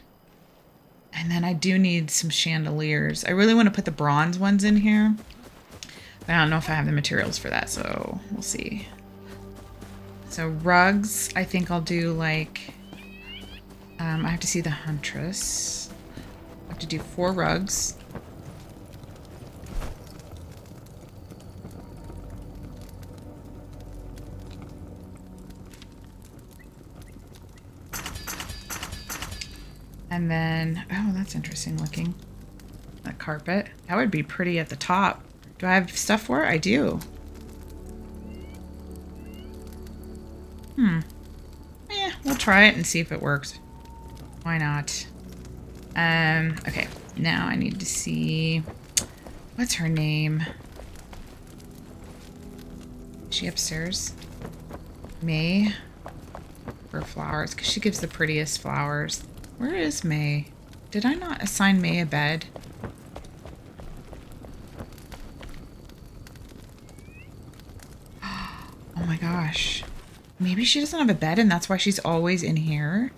And then I do need some chandeliers. I really want to put the bronze ones in here. But I don't know if I have the materials for that, so we'll see. So rugs, I think I'll do like... I have to see the huntress. I have to do 4 rugs. And then, oh, that's interesting looking. That carpet. That would be pretty at the top. Do I have stuff for it? I do. We'll try it and see if it works. Why not? Okay. Now I need to see... What's her name? Is she upstairs? May? For flowers, because she gives the prettiest flowers. Where is May? Did I not assign May a bed? Oh my gosh. Maybe she doesn't have a bed and that's why she's always in here.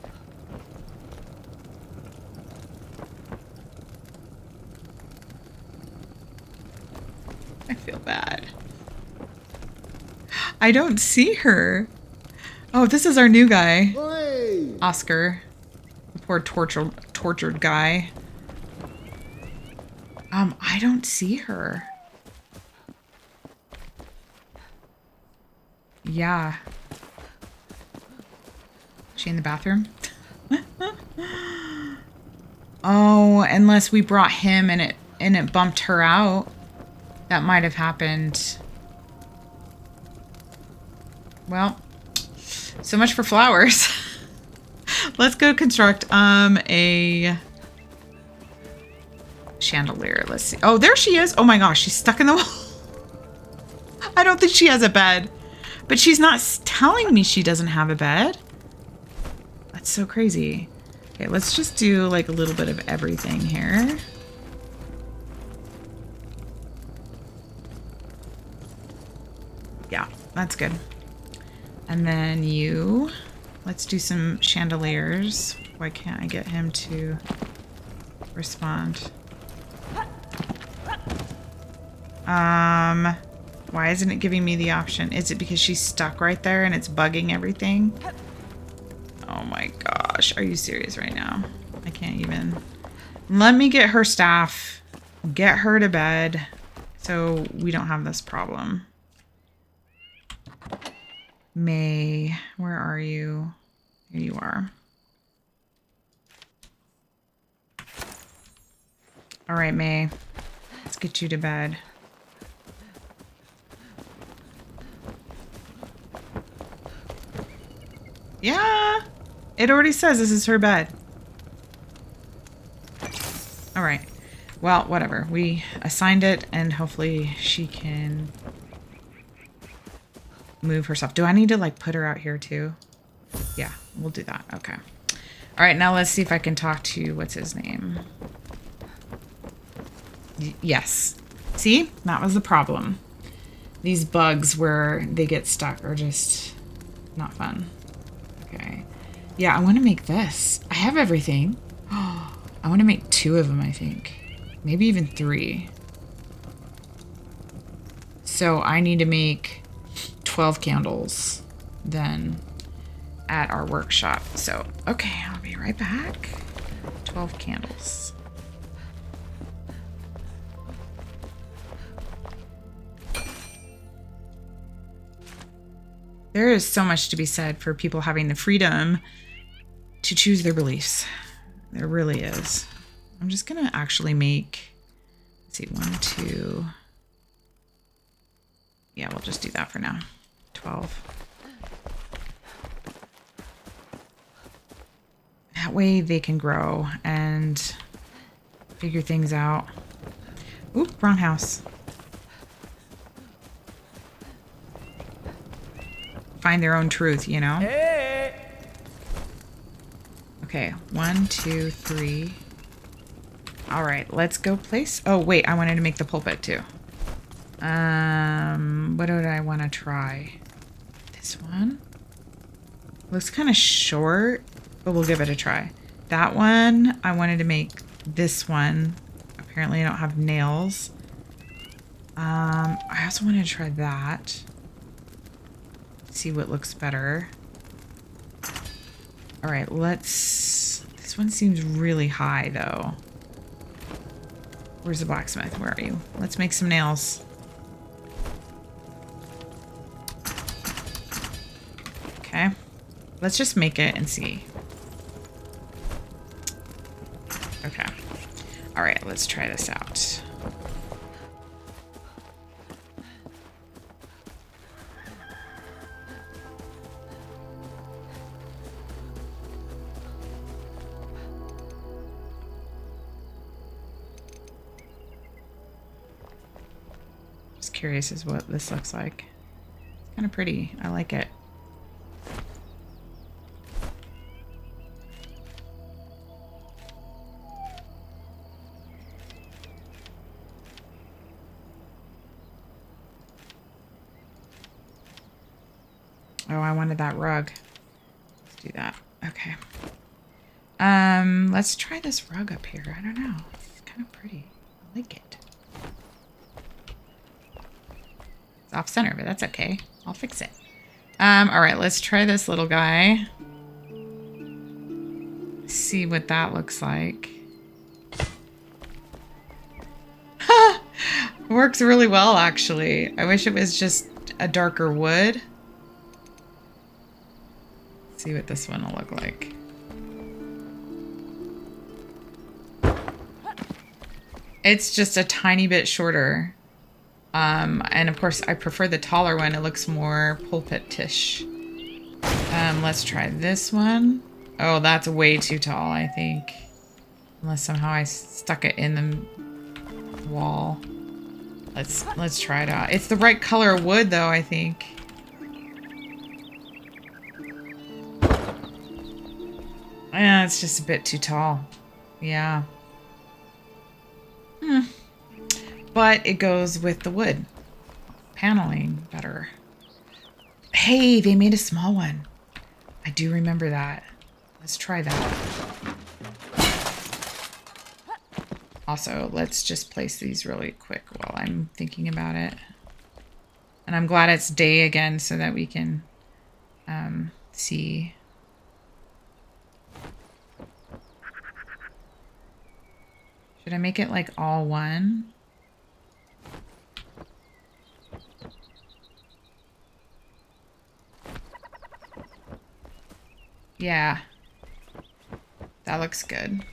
I feel bad. I don't see her. Oh, this is our new guy. Hey! Oscar. The poor tortured guy. I don't see her. Yeah. Is she in the bathroom? Oh, unless we brought him and it bumped her out. That might have happened. Well, so much for flowers. Let's go construct a chandelier. Let's see. Oh, there she is. Oh my gosh, she's stuck in the wall. I don't think she has a bed. But she's not telling me she doesn't have a bed. That's so crazy. Okay, let's just do like a little bit of everything here. Yeah, that's good. And then you, let's do some chandeliers. Why can't I get him to respond? Why isn't it giving me the option? Is it because she's stuck right there and it's bugging everything? Oh my gosh, are you serious right now? I can't even. Let me get her staff, get her to bed so we don't have this problem. May, where are you? Here you are. All right, May, let's get you to bed. Yeah, it already says this is her bed. All right. Well, whatever. We assigned it and hopefully she can move herself. Do I need to like put her out here too? Yeah, we'll do that. Okay. All right, now let's see if I can talk to, what's his name? Yes. See, that was the problem. These bugs where they get stuck are just not fun. Okay. Yeah, I want to make this. I have everything. Oh, I want to make 2 of them, I think. Maybe even 3. So I need to make 12 candles then at our workshop. So, okay, I'll be right back. 12 candles. There is so much to be said for people having the freedom to choose their beliefs. There really is. I'm just gonna actually make, let's see, 1, 2. Yeah, we'll just do that for now. 12. That way they can grow and figure things out. Oop, wrong house. Find their own truth, you know? Hey. Okay, 1, 2, 3. All right, let's go place. Oh, wait, I wanted to make the pulpit too. What do I want to try? This one? Looks kind of short, but we'll give it a try. That one, I wanted to make this one. Apparently I don't have nails. I also wanted to try that. See what looks better. All right, let's, this one seems really high though. Where's the blacksmith? Where are you? Let's make some nails. Okay, let's just make it and see. Okay. All right, let's try this out. Curious as what this looks like. It's kind of pretty. I like it. Oh, I wanted that rug. Let's do that. Okay. Let's try this rug up here. I don't know. It's kind of pretty. I like it. It's off center, but that's okay. I'll fix it. All right, let's try this little guy. See what that looks like. Works really well, actually. I wish it was just a darker wood. Let's see what this one will look like. It's just a tiny bit shorter. And of course, I prefer the taller one. It looks more pulpit-ish. Let's try this one. Oh, that's way too tall, I think. Unless somehow I stuck it in the wall. Let's try it out. It's the right color of wood, though, I think. Yeah, it's just a bit too tall. Yeah. But it goes with the wood paneling better. Hey, they made a small one. I do remember that. Let's try that. Also, let's just place these really quick while I'm thinking about it. And I'm glad it's day again so that we can see. Should I make it like all one? Yeah. That looks good.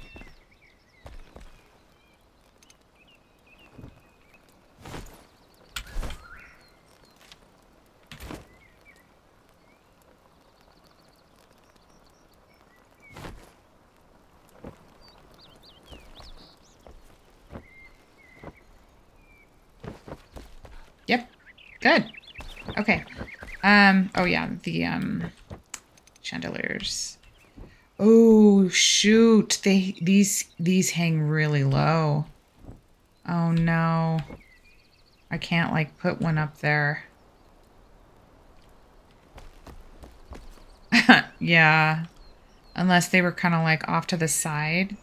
Yep. Good. Okay. Oh yeah, the chandeliers. Oh shoot. These hang really low. Oh no. I can't like put one up there. Yeah. Unless they were kind of like off to the side.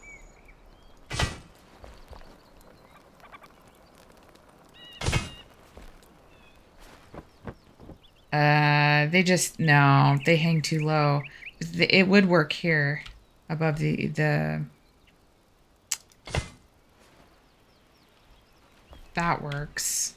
No, they hang too low. It would work here above the that works.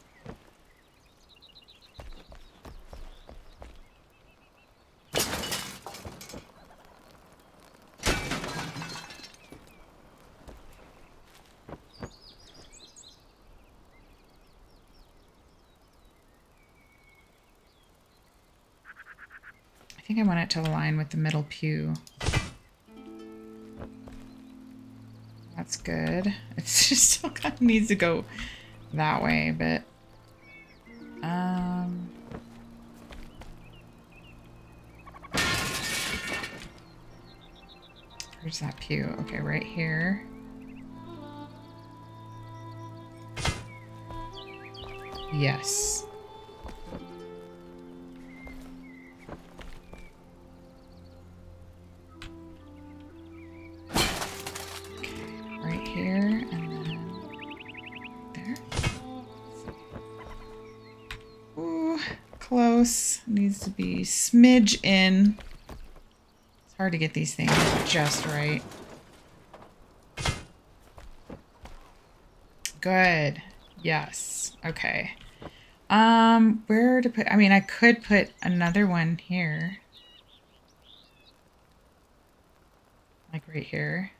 I think I want it to align with the middle pew. That's good. It's just still kind of needs to go that way, but where's that pew? Okay, right here. Yes. Here and then there. Ooh, close. Needs to be smidge in. It's hard to get these things just right. Good. Yes. Okay. Where to put? I mean, I could put another one here. Like right here.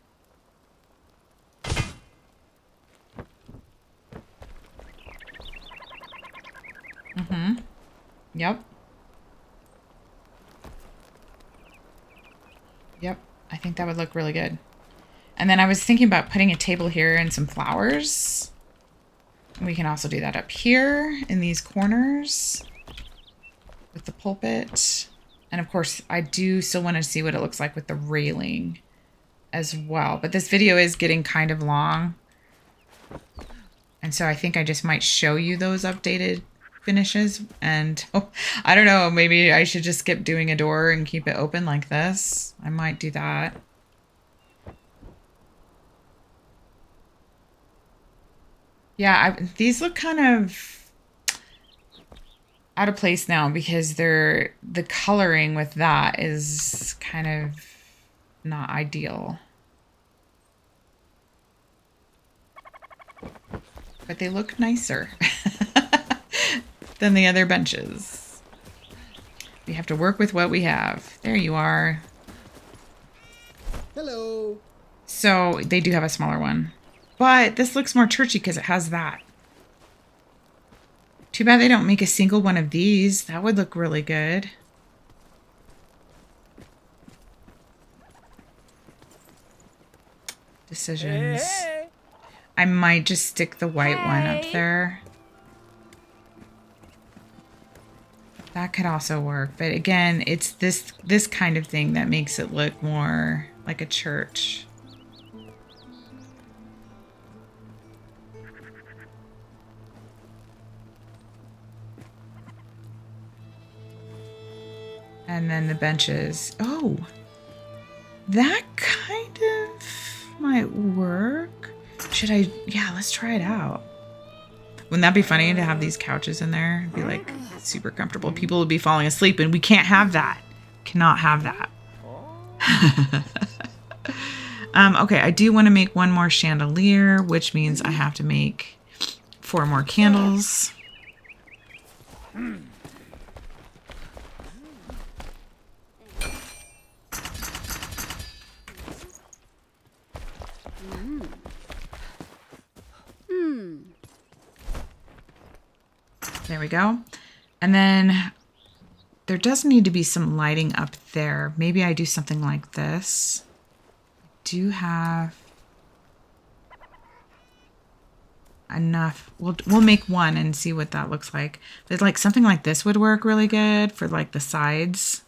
Yep. Yep. I think that would look really good. And then I was thinking about putting a table here and some flowers. We can also do that up here in these corners with the pulpit. And of course, I do still want to see what it looks like with the railing as well. But this video is getting kind of long. And so I think I just might show you those updated finishes. And I don't know, maybe I should just skip doing a door and keep it open like this. I might do that. Yeah, these look kind of out of place now because the coloring with that is kind of not ideal. But they look nicer than the other benches. We have to work with what we have. There you are. Hello. So they do have a smaller one. But this looks more churchy because it has that. Too bad they don't make a single one of these. That would look really good. Decisions. Hey. I might just stick the white one up there. That could also work. But again, it's this kind of thing that makes it look more like a church. And then the benches. Oh, that kind of might work. Should I? Yeah, let's try it out. Wouldn't that be funny to have these couches in there? It'd be like super comfortable. People would be falling asleep and we can't have that. Cannot have that. Okay, I do want to make one more chandelier, which means I have to make 4 more candles. There we go. And then there does need to be some lighting up there. Maybe I do something like this. Do have enough. We'll make one and see what that looks like. But like something like this would work really good for like the sides.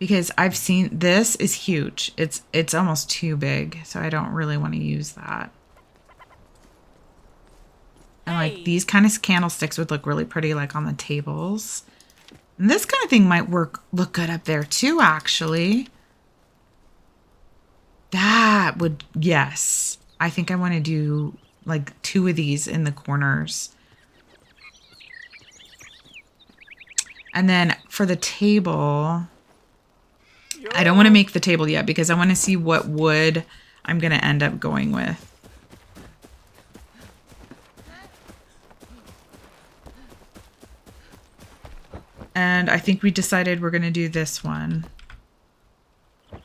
Because I've seen this is huge. It's almost too big, so I don't really want to use that. And like these kind of candlesticks would look really pretty like on the tables. And this kind of thing might look good up there too, actually. That would, yes. I think I want to do like 2 of these in the corners. And then for the table, I don't want to make the table yet because I want to see what wood I'm going to end up going with. And I think we decided we're going to do this one. I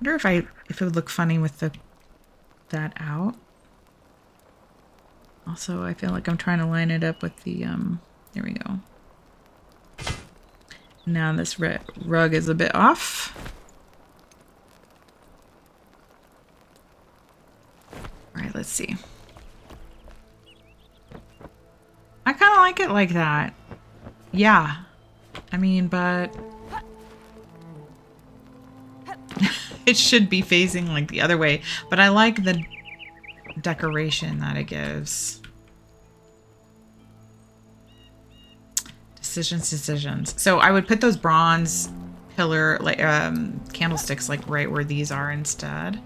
wonder if it would look funny with that out. Also, I feel like I'm trying to line it up with the, there we go. Now this rug is a bit off. All right, let's see. I kind of like it like that. Yeah. I mean, but it should be facing like the other way, but I like the decoration that it gives. Decisions. So I would put those bronze pillar like candlesticks like right where these are instead.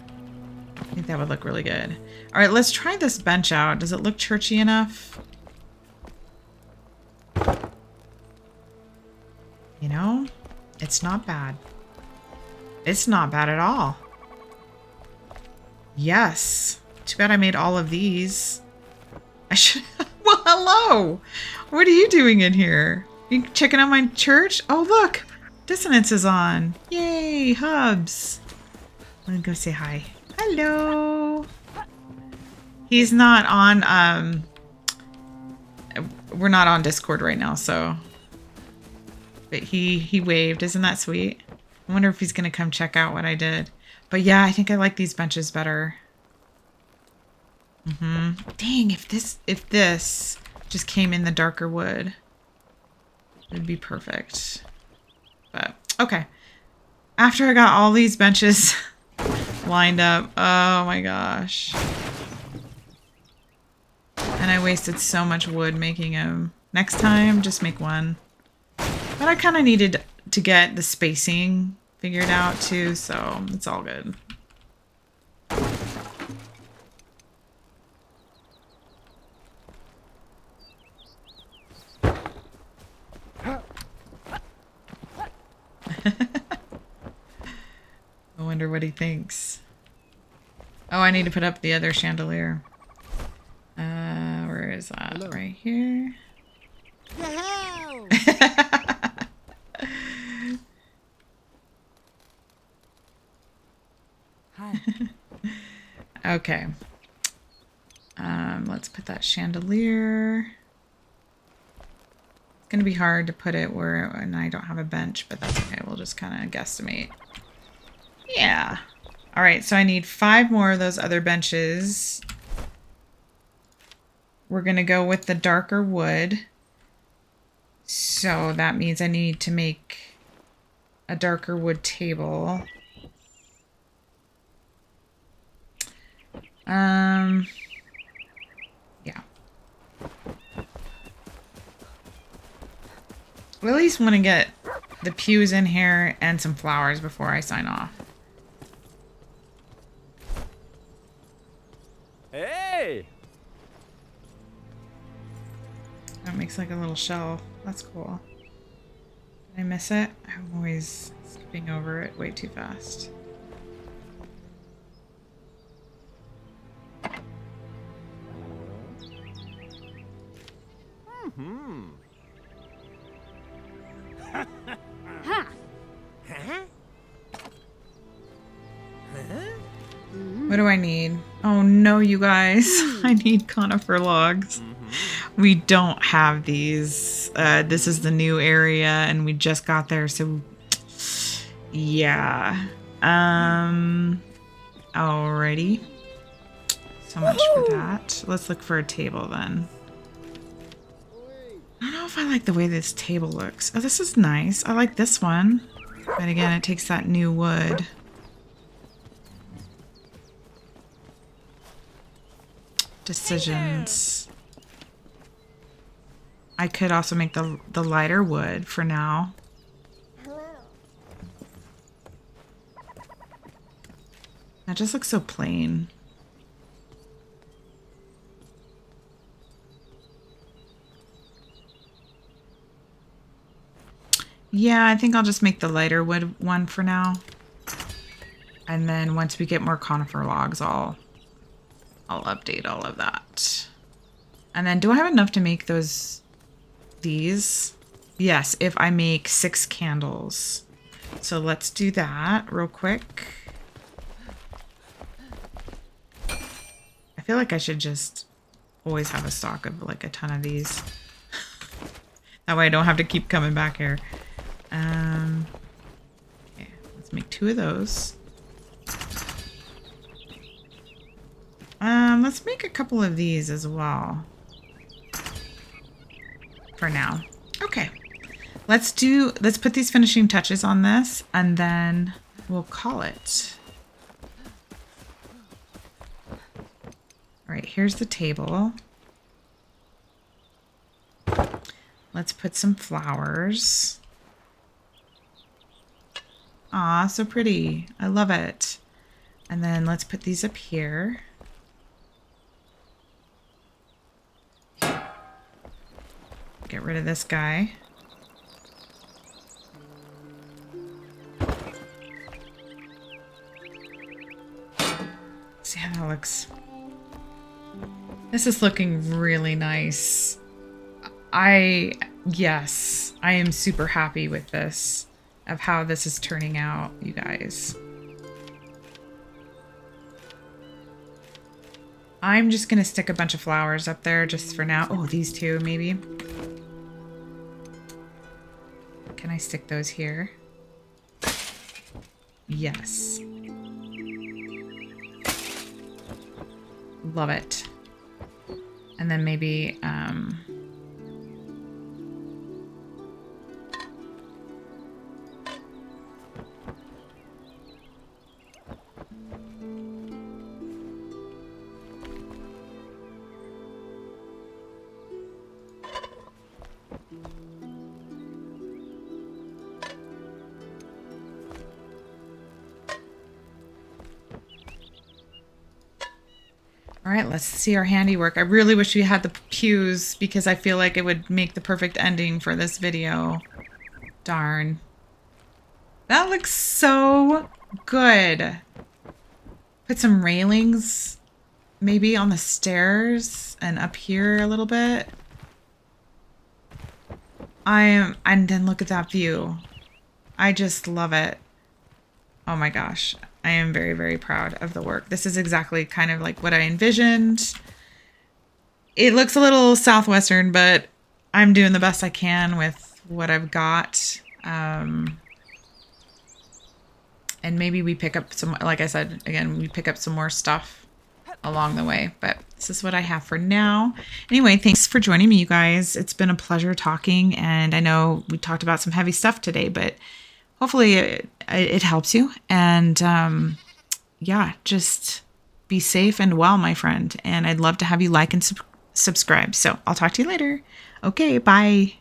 I think that would look really good. All right, let's try this bench out. Does it look churchy enough? You know, it's not bad. It's not bad at all. Yes. Too bad I made all of these. I should... Well, hello! What are you doing in here? You checking out my church? Oh, look! Dissonance is on. Yay, Hubs. Let me go say hi. Hello! He's not on, we're not on Discord right now, so... But he waved. Isn't that sweet? I wonder if he's going to come check out what I did. But yeah, I think I like these benches better. Dang, if this just came in the darker wood, it'd be perfect. But okay. After I got all these benches lined up, oh my gosh. And I wasted so much wood making them. Next time, just make one. But I kind of needed to get the spacing figured out too, so it's all good. I wonder what he thinks. Oh, I need to put up the other chandelier. Where is that? Hello. Right here. Hi. Okay. Let's put that chandelier. It's gonna be hard to put it where, and I don't have a bench, but that's okay. We'll just kind of guesstimate. Yeah. All right, so I need 5 more of those other benches. We're gonna go with the darker wood. So that means I need to make a darker wood table. Yeah. We at least want to get the pews in here and some flowers before I sign off. Hey! That makes like a little shelf. That's cool. Did I miss it? I'm always skipping over it way too fast. What do I need? Oh no, you guys. I need conifer logs. We don't have these. This is the new area and we just got there, so yeah. Alrighty. So much for that. Let's look for a table then. I don't know if I like the way this table looks. Oh, this is nice. I like this one. But again, it takes that new wood. Decisions. I could also make the lighter wood for now. That just looks so plain. Yeah, I think I'll just make the lighter wood one for now. And then once we get more conifer logs, I'll update all of that. And then do I have enough to make these? Yes, if I make 6 candles. So let's do that real quick. I feel like I should just always have a stock of like a ton of these. That way I don't have to keep coming back here. Okay, let's make 2 of those. Let's make a couple of these as well. For now. Okay. Let's put these finishing touches on this and then we'll call it. All right, here's the table. Let's put some flowers. Aw, so pretty. I love it. And then let's put these up here. Get rid of this guy. See how that looks. This is looking really nice. Yes, I am super happy with this, of how this is turning out, you guys. I'm just gonna stick a bunch of flowers up there just for now. Oh, these 2 maybe. Can I stick those here? Yes. Love it. And then maybe, all right, let's see our handiwork. I really wish we had the pews because I feel like it would make the perfect ending for this video. Darn. That looks so good. Put some railings maybe on the stairs and up here a little bit. And then look at that view. I just love it. Oh my gosh. I am very, very proud of the work. This is exactly kind of like what I envisioned. It looks a little southwestern, but I'm doing the best I can with what I've got. And maybe we pick up some, like I said, again, we pick up some more stuff along the way, but this is what I have for now. Anyway, thanks for joining me, you guys. It's been a pleasure talking, and I know we talked about some heavy stuff today, but hopefully it helps you. And yeah, just be safe and well, my friend. And I'd love to have you like and subscribe. So I'll talk to you later. Okay, bye.